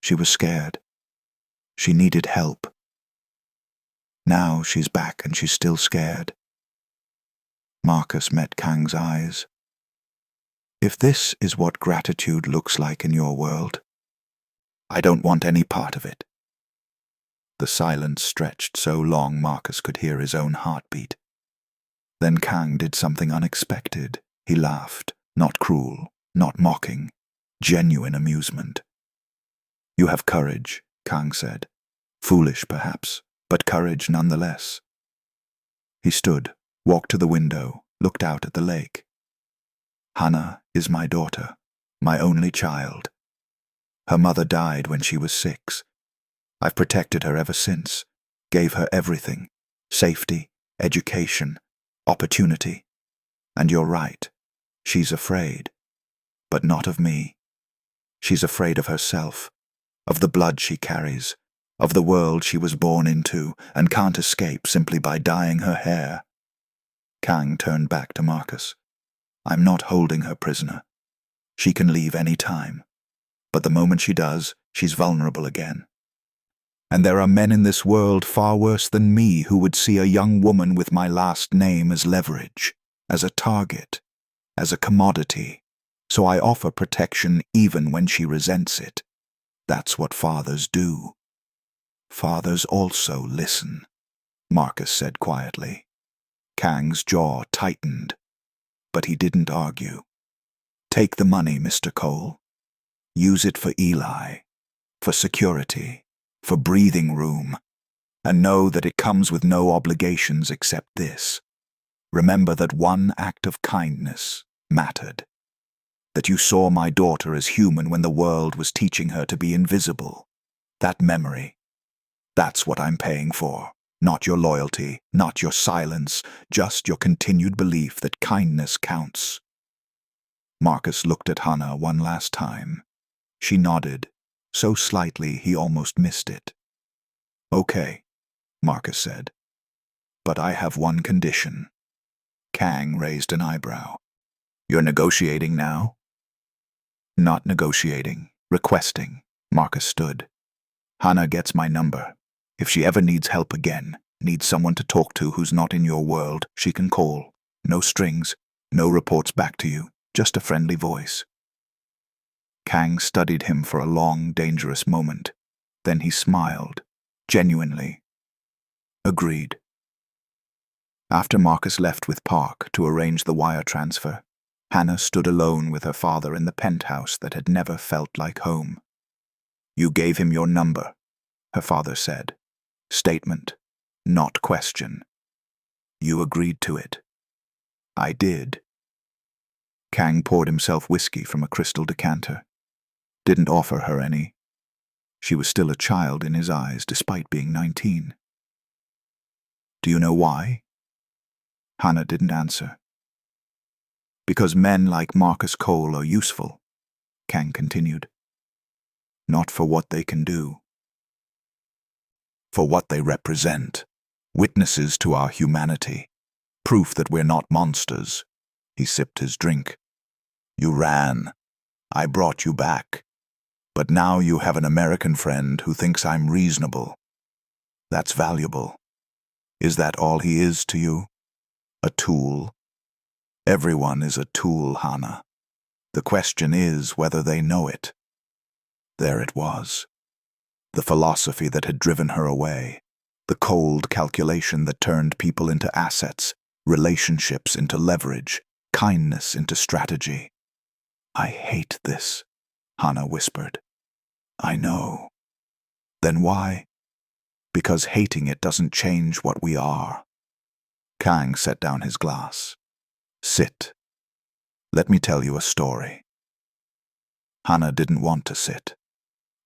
She was scared. She needed help. Now she's back and she's still scared. Marcus met Kang's eyes. If this is what gratitude looks like in your world, I don't want any part of it. The silence stretched so long Marcus could hear his own heartbeat. Then Kang did something unexpected. He laughed, not cruel, not mocking, genuine amusement. You have courage, Kang said. Foolish, perhaps, but courage nonetheless. He stood, walked to the window, looked out at the lake. Hannah is my daughter, my only child. Her mother died when she was 6. I've protected her ever since, gave her everything, safety, education, opportunity. And you're right, she's afraid, but not of me. She's afraid of herself, of the blood she carries, of the world she was born into and can't escape simply by dyeing her hair. Kang turned back to Marcus. I'm not holding her prisoner. She can leave any time. But the moment she does, she's vulnerable again. And there are men in this world far worse than me who would see a young woman with my last name as leverage, as a target, as a commodity. So I offer protection even when she resents it. That's what fathers do. Fathers also listen, Marcus said quietly. Kang's jaw tightened, but he didn't argue. Take the money, Mr. Cole. Use it for Eli, for security, for breathing room, and know that it comes with no obligations except this. Remember that one act of kindness mattered. That you saw my daughter as human when the world was teaching her to be invisible. That memory. That's what I'm paying for. Not your loyalty, not your silence, just your continued belief that kindness counts. Marcus looked at Hannah one last time. She nodded, so slightly he almost missed it. Okay, Marcus said. But I have one condition. Kang raised an eyebrow. You're negotiating now? Not negotiating, requesting, Marcus stood. Hannah gets my number. If she ever needs help again, needs someone to talk to who's not in your world, she can call. No strings, no reports back to you. just a friendly voice. Kang studied him for a long, dangerous moment. Then he smiled, genuinely. Agreed. After Marcus left with Park to arrange the wire transfer, Hannah stood alone with her father in the penthouse that had never felt like home. You gave him your number, her father said. Statement, not question. You agreed to it. I did. Kang poured himself whiskey from a crystal decanter. Didn't offer her any. She was still a child in his eyes despite being 19. Do you know why? Hannah didn't answer. Because men like Marcus Cole are useful, Kang continued. Not for what they can do. For what they represent. Witnesses to our humanity. Proof that we're not monsters. He sipped his drink. You ran. I brought you back. But now you have an American friend who thinks I'm reasonable. That's valuable. Is that all he is to you? A tool? Everyone is a tool, Hannah. The question is whether they know it. There it was. The philosophy that had driven her away. The cold calculation that turned people into assets, relationships into leverage, kindness into strategy. I hate this, Hannah whispered. I know. Then why? Because hating it doesn't change what we are. Kang set down his glass. Sit. Let me tell you a story. Hannah didn't want to sit,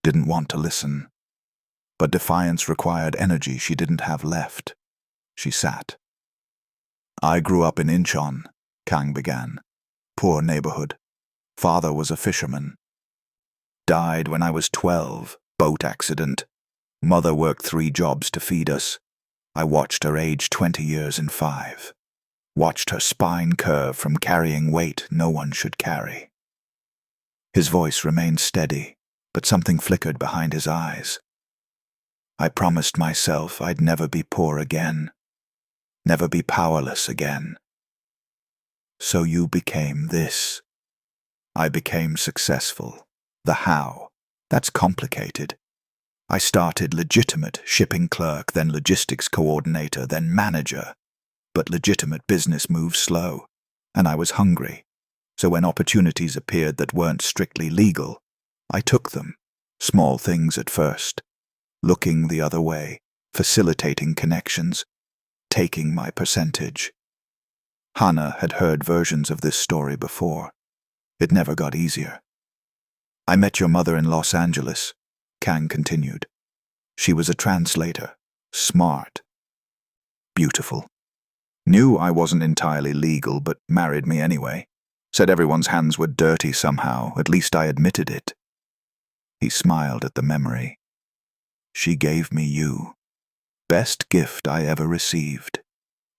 didn't want to listen. But defiance required energy she didn't have left. She sat. I grew up in Incheon, Kang began. Poor neighborhood. Father was a fisherman. Died when I was 12, boat accident. Mother worked 3 jobs to feed us. I watched her age 20 years in 5. Watched her spine curve from carrying weight no one should carry. His voice remained steady, but something flickered behind his eyes. I promised myself I'd never be poor again. Never be powerless again. So you became this. I became successful. The how? That's complicated. I started legitimate shipping clerk, then logistics coordinator, then manager. But legitimate business moves slow, and I was hungry. So when opportunities appeared that weren't strictly legal, I took them. Small things at first. Looking the other way, facilitating connections, taking my percentage. Hannah had heard versions of this story before. It never got easier. I met your mother in Los Angeles, Kang continued. She was a translator, smart, beautiful. Knew I wasn't entirely legal, but married me anyway. Said everyone's hands were dirty somehow, at least I admitted it. He smiled at the memory. She gave me you. Best gift I ever received.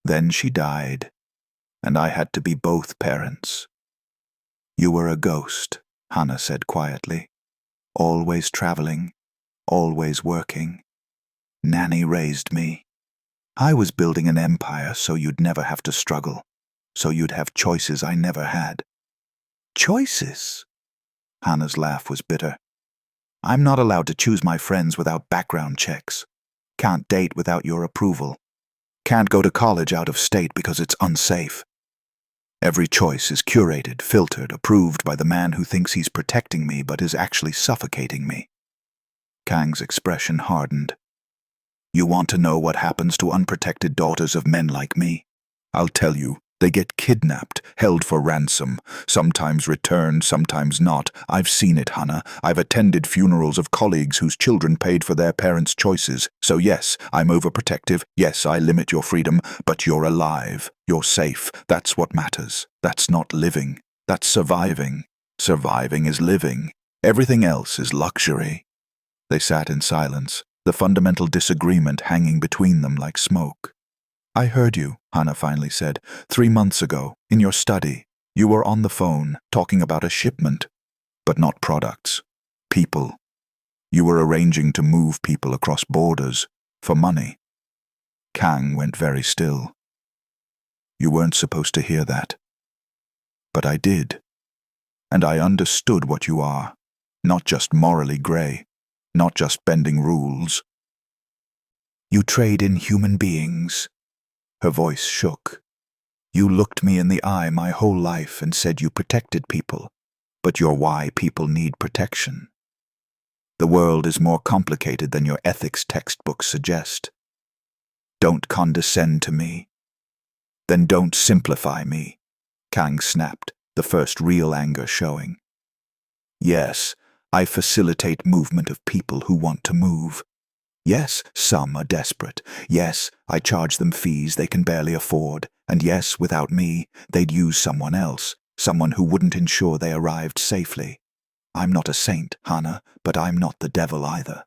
Then she died, and I had to be both parents. You were a ghost, Hannah said quietly. Always traveling, always working. Nanny raised me. I was building an empire so you'd never have to struggle, so you'd have choices I never had. Choices? Hannah's laugh was bitter. I'm not allowed to choose my friends without background checks. Can't date without your approval. Can't go to college out of state because it's unsafe. Every choice is curated, filtered, approved by the man who thinks he's protecting me but is actually suffocating me. Kang's expression hardened. You want to know what happens to unprotected daughters of men like me? I'll tell you. They get kidnapped, held for ransom, sometimes returned, sometimes not. I've seen it, Hannah. I've attended funerals of colleagues whose children paid for their parents' choices. So yes, I'm overprotective. Yes, I limit your freedom. But you're alive. You're safe. That's what matters. That's not living. That's surviving. Surviving is living. Everything else is luxury. They sat in silence, the fundamental disagreement hanging between them like smoke. I heard you, Hannah finally said. 3 months ago, in your study, you were on the phone, talking about a shipment. But not products. People. You were arranging to move people across borders, for money. Kang went very still. You weren't supposed to hear that. But I did. And I understood what you are. Not just morally grey, not just bending rules. You trade in human beings. Her voice shook. You looked me in the eye my whole life and said you protected people, but you're why people need protection. The world is more complicated than your ethics textbooks suggest. Don't condescend to me. Then don't simplify me, Kang snapped, the first real anger showing. Yes, I facilitate movement of people who want to move. Yes, some are desperate. Yes, I charge them fees they can barely afford. And yes, without me, they'd use someone else, someone who wouldn't ensure they arrived safely. I'm not a saint, Hannah, but I'm not the devil either.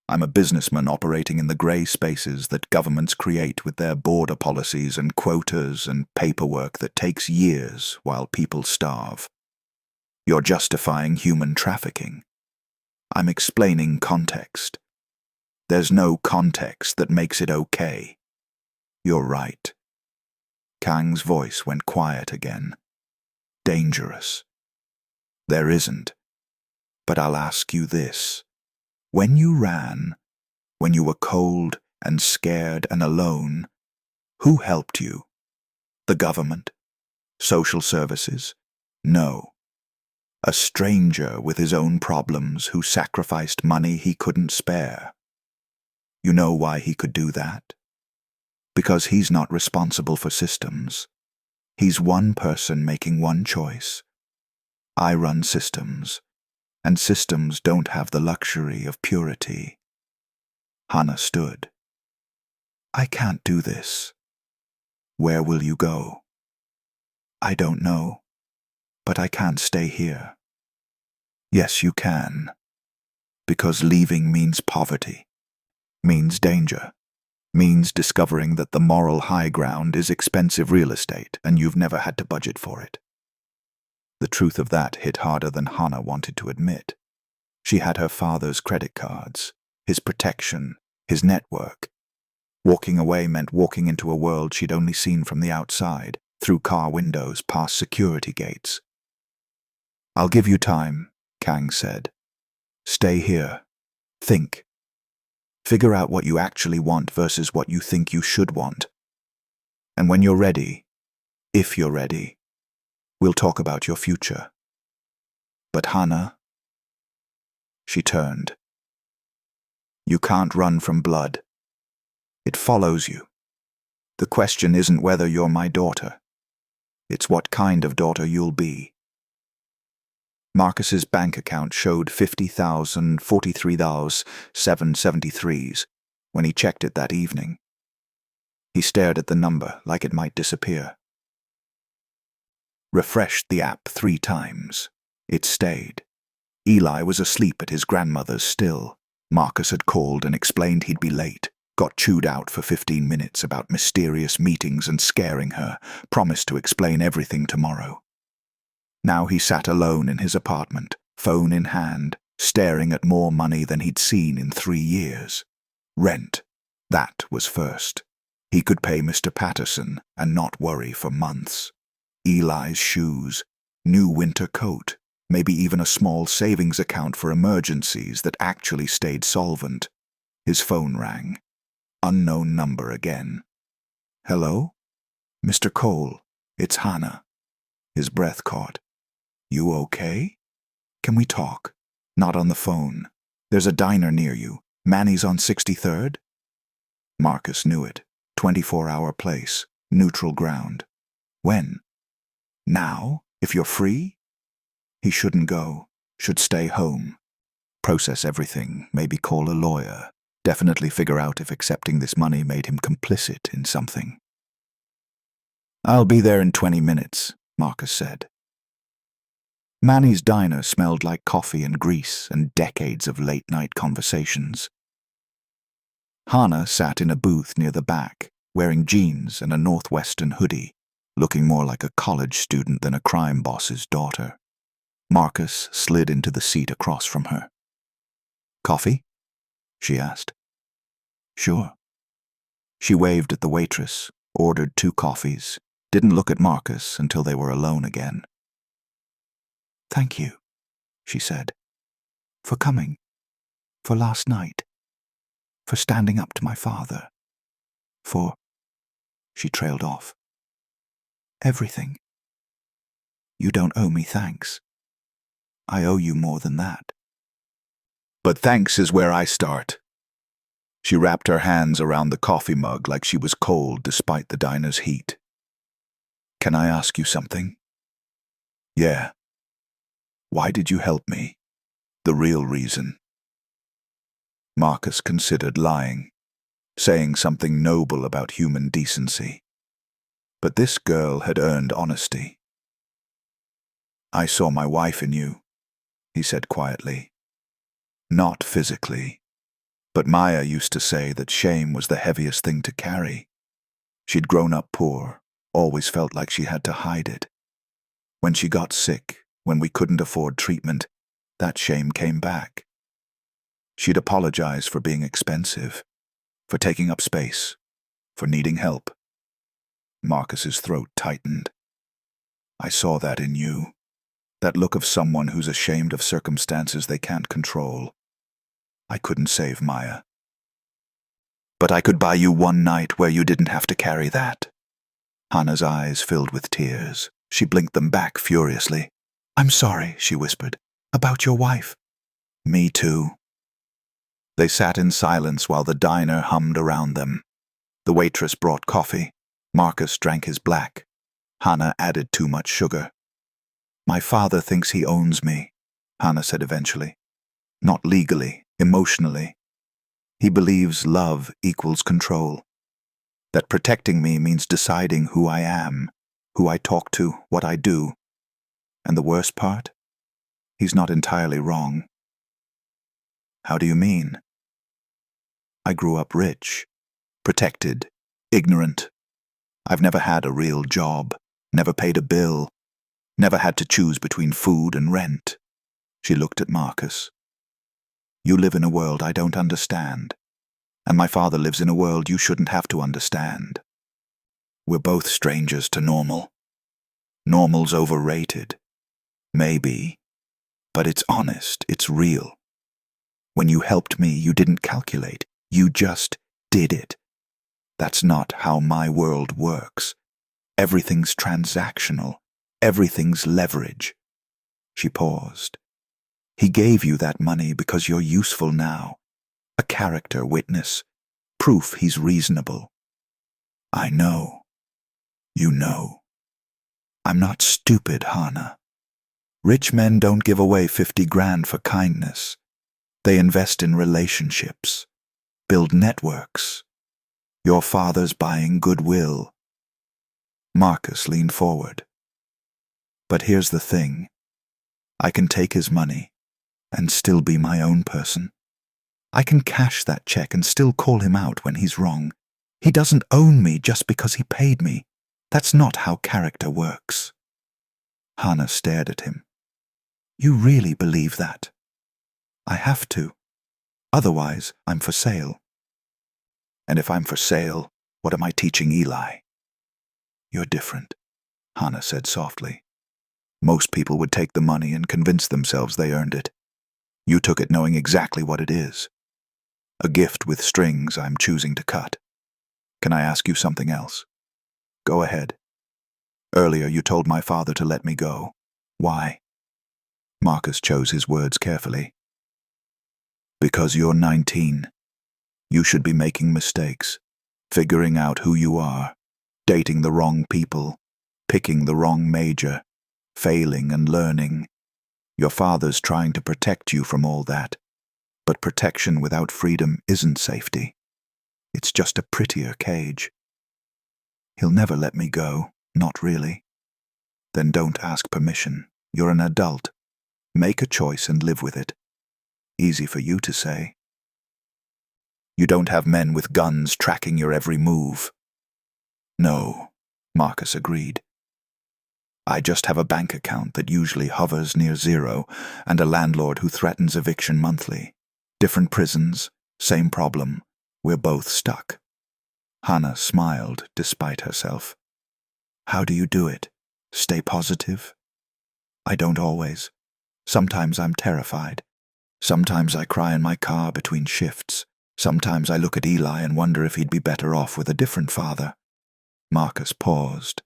I'm a businessman operating in the grey spaces that governments create with their border policies and quotas and paperwork that takes years while people starve. You're justifying human trafficking. I'm explaining context. There's no context that makes it okay. You're right. Kang's voice went quiet again. Dangerous. There isn't. But I'll ask you this. When you ran, when you were cold and scared and alone, who helped you? The government? Social services? No. A stranger with his own problems who sacrificed money he couldn't spare. You know why he could do that? Because he's not responsible for systems. He's one person making one choice. I run systems, and systems don't have the luxury of purity. Hannah stood. I can't do this. Where will you go? I don't know, but I can't stay here. Yes, you can, because leaving means poverty, means danger, means discovering that the moral high ground is expensive real estate and you've never had to budget for it. The truth of that hit harder than Hannah wanted to admit. She had her father's credit cards, his protection, his network. Walking away meant walking into a world she'd only seen from the outside, through car windows, past security gates. I'll give you time, Kang said. Stay here. Think. Figure out what you actually want versus what you think you should want. And when you're ready, if you're ready, we'll talk about your future. But Hannah, she turned. You can't run from blood. It follows you. The question isn't whether you're my daughter. It's what kind of daughter you'll be. Marcus's bank account showed $50,043.773 when he checked it that evening. He stared at the number like it might disappear. Refreshed the app 3 times. It stayed. Eli was asleep at his grandmother's still. Marcus had called and explained he'd be late. Got chewed out for 15 minutes about mysterious meetings and scaring her, promised to explain everything tomorrow. Now he sat alone in his apartment, phone in hand, staring at more money than he'd seen in 3 years. Rent. That was first. He could pay Mr. Patterson and not worry for months. Eli's shoes, new winter coat, maybe even a small savings account for emergencies that actually stayed solvent. His phone rang. Unknown number again. Hello? Mr. Cole, it's Hannah. His breath caught. You okay? Can we talk? Not on the phone. There's a diner near you. Manny's on 63rd? Marcus knew it. 24-hour place. Neutral ground. When? Now, if you're free? He shouldn't go. Should stay home. Process everything. Maybe call a lawyer. Definitely figure out if accepting this money made him complicit in something. I'll be there in 20 minutes, Marcus said. Manny's diner smelled like coffee and grease and decades of late-night conversations. Hannah sat in a booth near the back, wearing jeans and a Northwestern hoodie, looking more like a college student than a crime boss's daughter. Marcus slid into the seat across from her. Coffee? She asked. Sure. She waved at the waitress, ordered 2 coffees, didn't look at Marcus until they were alone again. Thank you, she said, for coming, for last night, for standing up to my father, for, she trailed off, everything. You don't owe me thanks. I owe you more than that. But thanks is where I start. She wrapped her hands around the coffee mug like she was cold despite the diner's heat. Can I ask you something? Yeah. Why did you help me? The real reason. Marcus considered lying, saying something noble about human decency. But this girl had earned honesty. I saw my wife in you, he said quietly. Not physically, but Maya used to say that shame was the heaviest thing to carry. She'd grown up poor, always felt like she had to hide it. When she got sick, when we couldn't afford treatment, that shame came back. She'd apologize for being expensive, for taking up space, for needing help. Marcus's throat tightened. I saw that in you, that look of someone who's ashamed of circumstances they can't control. I couldn't save Maya. But I could buy you one night where you didn't have to carry that. Hannah's eyes filled with tears. She blinked them back furiously. I'm sorry, she whispered. About your wife. Me too. They sat in silence while the diner hummed around them. The waitress brought coffee. Marcus drank his black. Hannah added too much sugar. My father thinks he owns me, Hannah said eventually. Not legally, emotionally. He believes love equals control. That protecting me means deciding who I am, who I talk to, what I do. And the worst part? He's not entirely wrong. How do you mean? I grew up rich, protected, ignorant. I've never had a real job, never paid a bill, never had to choose between food and rent. She looked at Marcus. You live in a world I don't understand, and my father lives in a world you shouldn't have to understand. We're both strangers to normal. Normal's overrated. Maybe. But it's honest, it's real. When you helped me, you didn't calculate. You just did it. That's not how my world works. Everything's transactional. Everything's leverage. She paused. He gave you that money because you're useful now. A character witness. Proof he's reasonable. I know. You know. I'm not stupid, Hannah. Rich men don't give away 50 grand for kindness. They invest in relationships, build networks. Your father's buying goodwill. Marcus leaned forward. But here's the thing. I can take his money and still be my own person. I can cash that check and still call him out when he's wrong. He doesn't own me just because he paid me. That's not how character works. Hannah stared at him. You really believe that? I have to. Otherwise, I'm for sale. And if I'm for sale, what am I teaching Eli? You're different, Hannah said softly. Most people would take the money and convince themselves they earned it. You took it knowing exactly what it is. A gift with strings I'm choosing to cut. Can I ask you something else? Go ahead. Earlier you told my father to let me go. Why? Marcus chose his words carefully. Because you're 19. You should be making mistakes, figuring out who you are, dating the wrong people, picking the wrong major, failing and learning. Your father's trying to protect you from all that. But protection without freedom isn't safety. It's just a prettier cage. He'll never let me go, not really. Then don't ask permission. You're an adult. Make a choice and live with it. Easy for you to say. You don't have men with guns tracking your every move. No, Marcus agreed. I just have a bank account that usually hovers near zero and a landlord who threatens eviction monthly. Different prisons, same problem. We're both stuck. Hannah smiled despite herself. How do you do it? Stay positive? I don't always. Sometimes I'm terrified. Sometimes I cry in my car between shifts. Sometimes I look at Eli and wonder if he'd be better off with a different father. Marcus paused.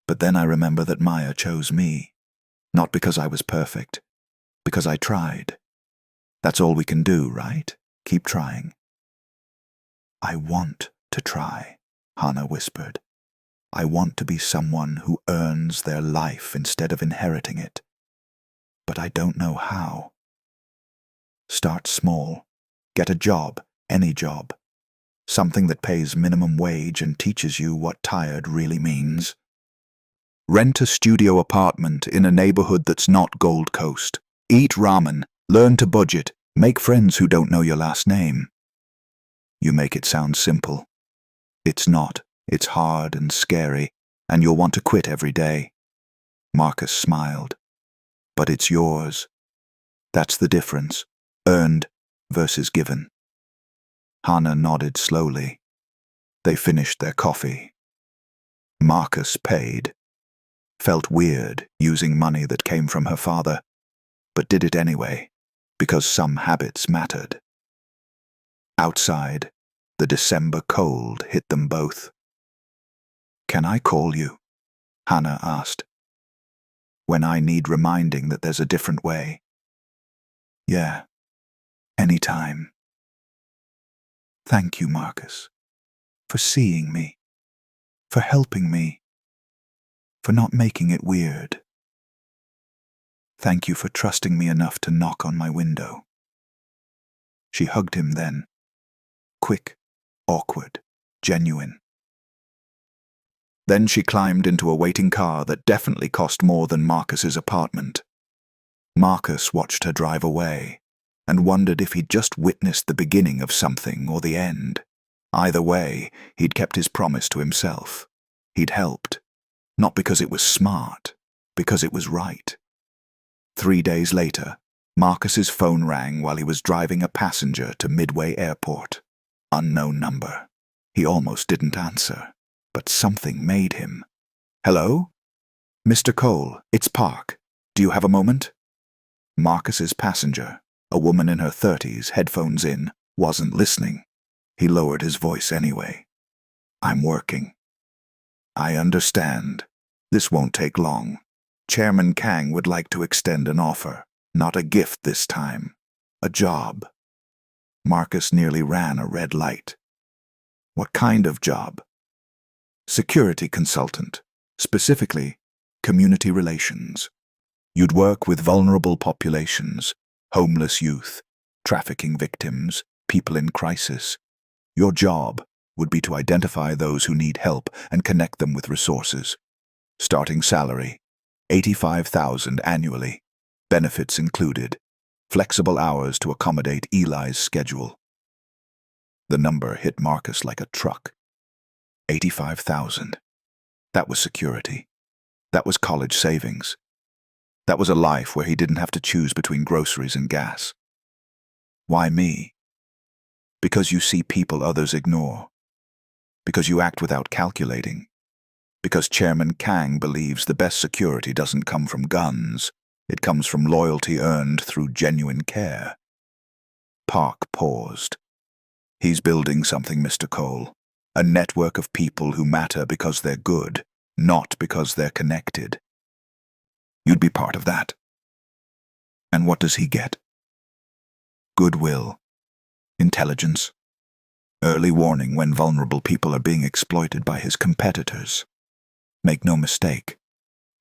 But then I remember that Maya chose me. Not because I was perfect. Because I tried. That's all we can do, right? Keep trying. I want to try, Hannah whispered. I want to be someone who earns their life instead of inheriting it. But I don't know how. Start small. Get a job, any job. Something that pays minimum wage and teaches you what tired really means. Rent a studio apartment in a neighborhood that's not Gold Coast. Eat ramen, learn to budget, make friends who don't know your last name. You make it sound simple. It's not. It's hard and scary, and you'll want to quit every day. Marcus smiled. But it's yours. That's the difference. Earned versus given. Hannah nodded slowly. They finished their coffee. Marcus paid. Felt weird using money that came from her father, but did it anyway, because some habits mattered. Outside, the December cold hit them both. Can I call you? Hannah asked. When I need reminding that there's a different way. Yeah, anytime. Thank you, Marcus, for seeing me, for helping me, for not making it weird. Thank you for trusting me enough to knock on my window. She hugged him then. Quick, awkward, genuine. Then she climbed into a waiting car that definitely cost more than Marcus's apartment. Marcus watched her drive away and wondered if he'd just witnessed the beginning of something or the end. Either way, he'd kept his promise to himself. He'd helped. Not because it was smart, because it was right. 3 days later, Marcus's phone rang while he was driving a passenger to Midway Airport. Unknown number. He almost didn't answer, but something made him. Hello? Mr. Cole, it's Park. Do you have a moment? Marcus's passenger, a woman in her 30s, headphones in, wasn't listening. He lowered his voice anyway. I'm working. I understand. This won't take long. Chairman Kang would like to extend an offer. Not a gift this time. A job. Marcus nearly ran a red light. What kind of job? Security consultant. Specifically, community relations. You'd work with vulnerable populations, homeless youth, trafficking victims, people in crisis. Your job would be to identify those who need help and connect them with resources. Starting salary, $85,000 annually. Benefits included. Flexible hours to accommodate Eli's schedule. The number hit Marcus like a truck. 85,000. That was security. That was college savings. That was a life where he didn't have to choose between groceries and gas. Why me? Because you see people others ignore. Because you act without calculating. Because Chairman Kang believes the best security doesn't come from guns. It comes from loyalty earned through genuine care. Park paused. He's building something, Mr. Cole. A network of people who matter because they're good, not because they're connected. You'd be part of that. And what does he get? Goodwill. Intelligence. Early warning when vulnerable people are being exploited by his competitors. Make no mistake,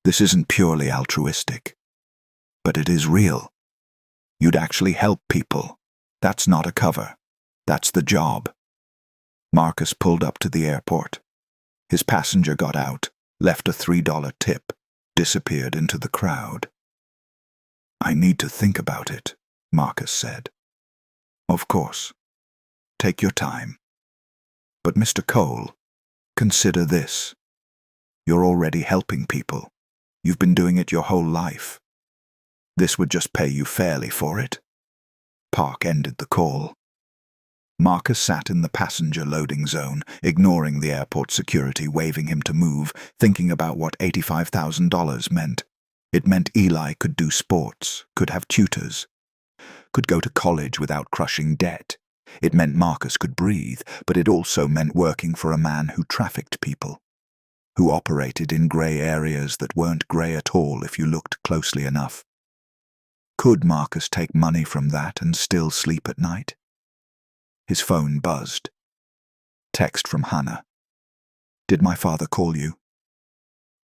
this isn't purely altruistic. But it is real. You'd actually help people. That's not a cover. That's the job. Marcus pulled up to the airport. His passenger got out, left a $3 tip, disappeared into the crowd. I need to think about it, Marcus said. Of course. Take your time. But Mr. Cole, consider this. You're already helping people. You've been doing it your whole life. This would just pay you fairly for it. Park ended the call. Marcus sat in the passenger loading zone, ignoring the airport security waving him to move, thinking about what $85,000 meant. It meant Eli could do sports, could have tutors, could go to college without crushing debt. It meant Marcus could breathe, but it also meant working for a man who trafficked people, who operated in grey areas that weren't grey at all if you looked closely enough. Could Marcus take money from that and still sleep at night? His phone buzzed. Text from Hannah. "Did my father call you?"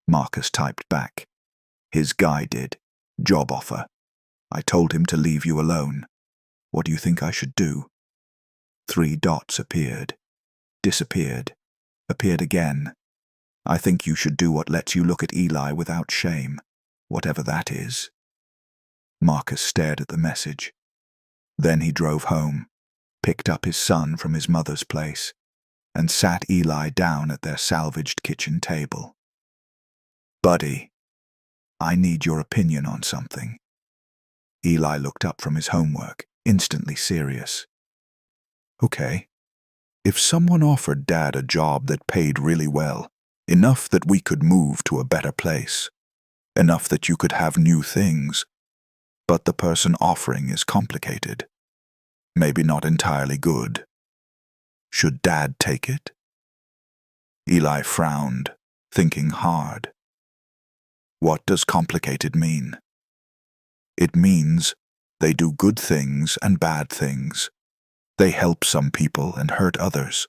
Marcus typed back. "His guy did. Job offer. I told him to leave you alone. What do you think I should do?" 3 dots appeared, disappeared, appeared again. "I think you should do what lets you look at Eli without shame, whatever that is." Marcus stared at the message. Then he drove home, picked up his son from his mother's place, and sat Eli down at their salvaged kitchen table. "Buddy, I need your opinion on something." Eli looked up from his homework, instantly serious. "Okay. If someone offered Dad a job that paid really well, enough that we could move to a better place, enough that you could have new things, but the person offering is complicated, maybe not entirely good, should Dad take it?" Eli frowned, thinking hard. "What does complicated mean?" "It means they do good things and bad things. They help some people and hurt others."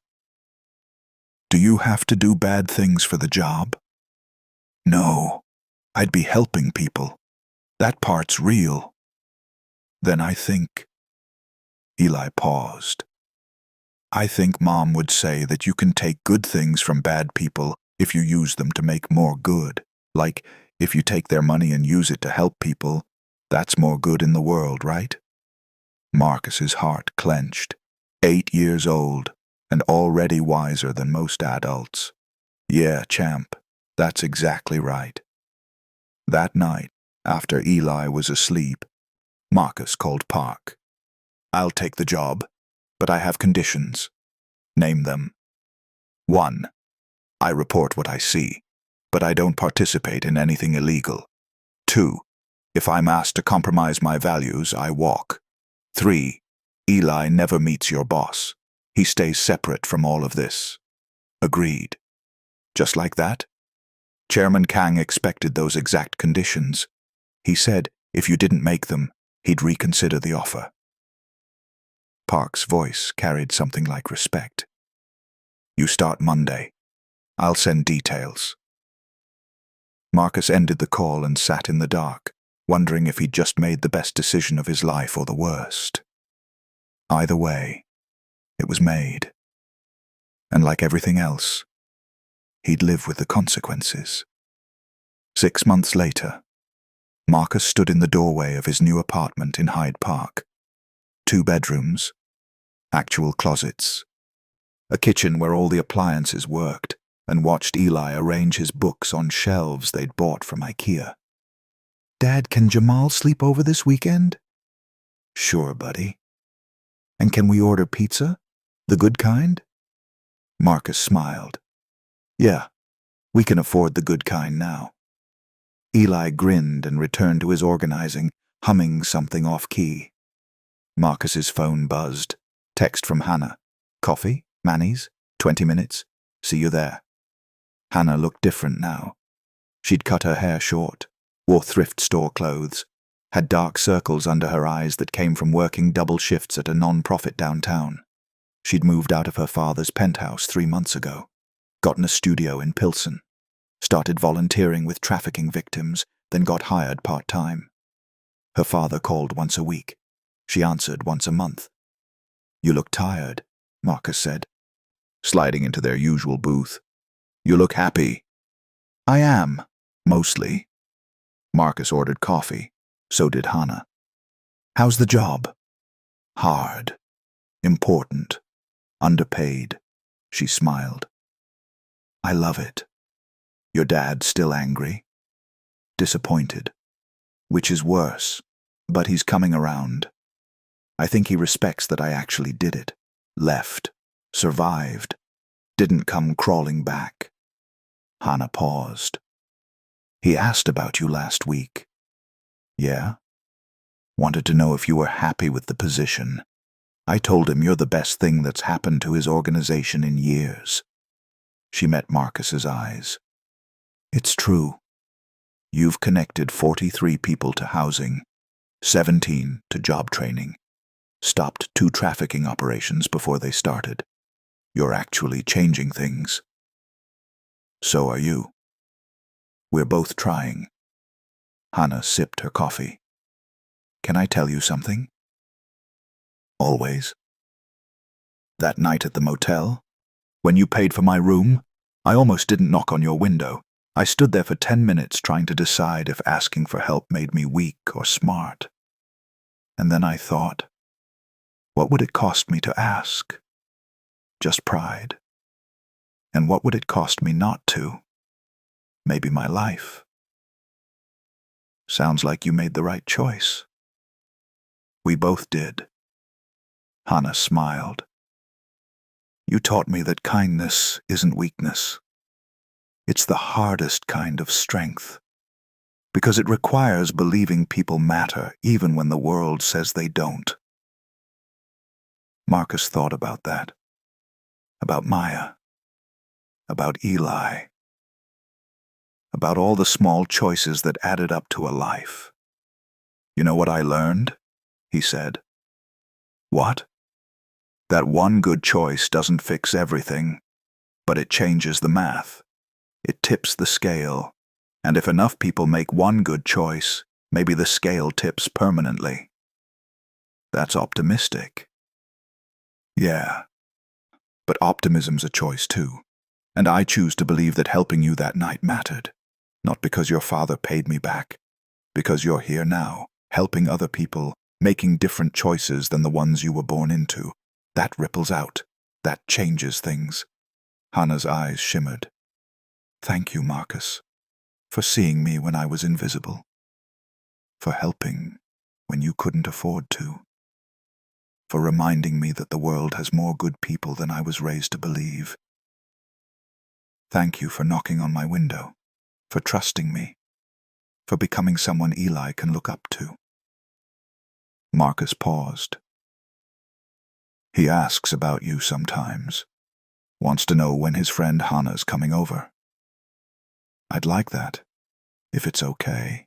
"Do you have to do bad things for the job?" "No, I'd be helping people. That part's real." "Then I think—" Eli paused. "I think Mom would say that you can take good things from bad people if you use them to make more good. Like, if you take their money and use it to help people, that's more good in the world, right?" Marcus's heart clenched. 8 years old, and already wiser than most adults. "Yeah, champ, that's exactly right." That night, after Eli was asleep, Marcus called Park. "I'll take the job, but I have conditions." "Name them." 1. I report what I see, but I don't participate in anything illegal. 2. If I'm asked to compromise my values, I walk. 3. Eli never meets your boss. He stays separate from all of this. Agreed. Just like that? Chairman Kang expected those exact conditions. He said if you didn't make them, he'd reconsider the offer. Park's voice carried something like respect. "You start Monday. I'll send details." Marcus ended the call and sat in the dark, wondering if he'd just made the best decision of his life or the worst. Either way, it was made. And like everything else, he'd live with the consequences. 6 months later, Marcus stood in the doorway of his new apartment in Hyde Park. 2 bedrooms, actual closets, a kitchen where all the appliances worked, and watched Eli arrange his books on shelves they'd bought from IKEA. "Dad, can Jamal sleep over this weekend?" "Sure, buddy." "And can we order pizza? The good kind?" Marcus smiled. "Yeah, we can afford the good kind now." Eli grinned and returned to his organizing, humming something off-key. Marcus's phone buzzed. Text from Hannah. "Coffee? Manny's? 20 minutes? See you there." Hannah looked different now. She'd cut her hair short, wore thrift store clothes, had dark circles under her eyes that came from working double shifts at a non-profit downtown. She'd moved out of her father's penthouse 3 months ago, gotten a studio in Pilsen, started volunteering with trafficking victims, then got hired part-time. Her father called once a week. She answered once a month. "You look tired," Marcus said, sliding into their usual booth. "You look happy." "I am, mostly." Marcus ordered coffee. So did Hannah. "How's the job?" "Hard. Important. Underpaid." She smiled. "I love it." "Your dad still angry?" "Disappointed. Which is worse, but he's coming around. I think he respects that I actually did it. Left. Survived. Didn't come crawling back." Hannah paused. "He asked about you last week. Yeah? Wanted to know if you were happy with the position. I told him you're the best thing that's happened to his organization in years. She met Marcus's eyes. It's true. You've connected 43 people to housing, 17 to job training, stopped 2 trafficking operations before they started. You're actually changing things. So are you. We're both trying. Hannah sipped her coffee. Can I tell you something? Always. That night at the motel, when you paid for my room, I almost didn't knock on your window. I stood there for 10 minutes trying to decide if asking for help made me weak or smart. And then I thought, what would it cost me to ask? Just pride. And what would it cost me not to? Maybe my life. Sounds like you made the right choice. We both did. Hannah smiled. You taught me that kindness isn't weakness. It's the hardest kind of strength, because it requires believing people matter even when the world says they don't. Marcus thought about that, about Maya, about Eli, about all the small choices that added up to a life. You know what I learned? He said. What? That one good choice doesn't fix everything, but it changes the math. It tips the scale, and if enough people make one good choice, maybe the scale tips permanently. That's optimistic. Yeah, but optimism's a choice too, and I choose to believe that helping you that night mattered, not because your father paid me back, because you're here now, helping other people, making different choices than the ones you were born into. That ripples out. That changes things. Hannah's eyes shimmered. Thank you, Marcus, for seeing me when I was invisible, for helping when you couldn't afford to, for reminding me that the world has more good people than I was raised to believe. Thank you for knocking on my window, for trusting me, for becoming someone Eli can look up to. Marcus paused. He asks about you sometimes, wants to know when his friend Hannah's coming over. I'd like that, if it's okay.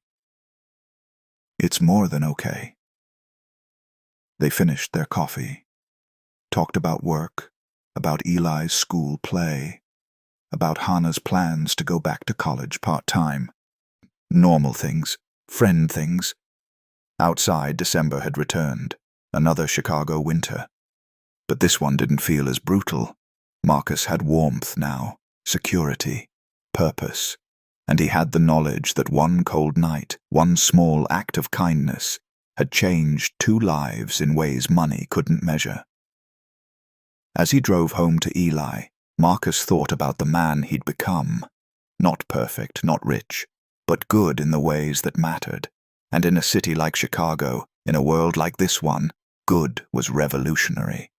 It's more than okay. They finished their coffee, talked about work, about Eli's school play, about Hannah's plans to go back to college part-time. Normal things, friend things. Outside, December had returned, another Chicago winter. But this one didn't feel as brutal. Marcus had warmth now, security, purpose, and he had the knowledge that one cold night, one small act of kindness, had changed 2 lives in ways money couldn't measure. As he drove home to Eli, Marcus thought about the man he'd become. Not perfect, not rich, but good in the ways that mattered. And in a city like Chicago, in a world like this one, good was revolutionary.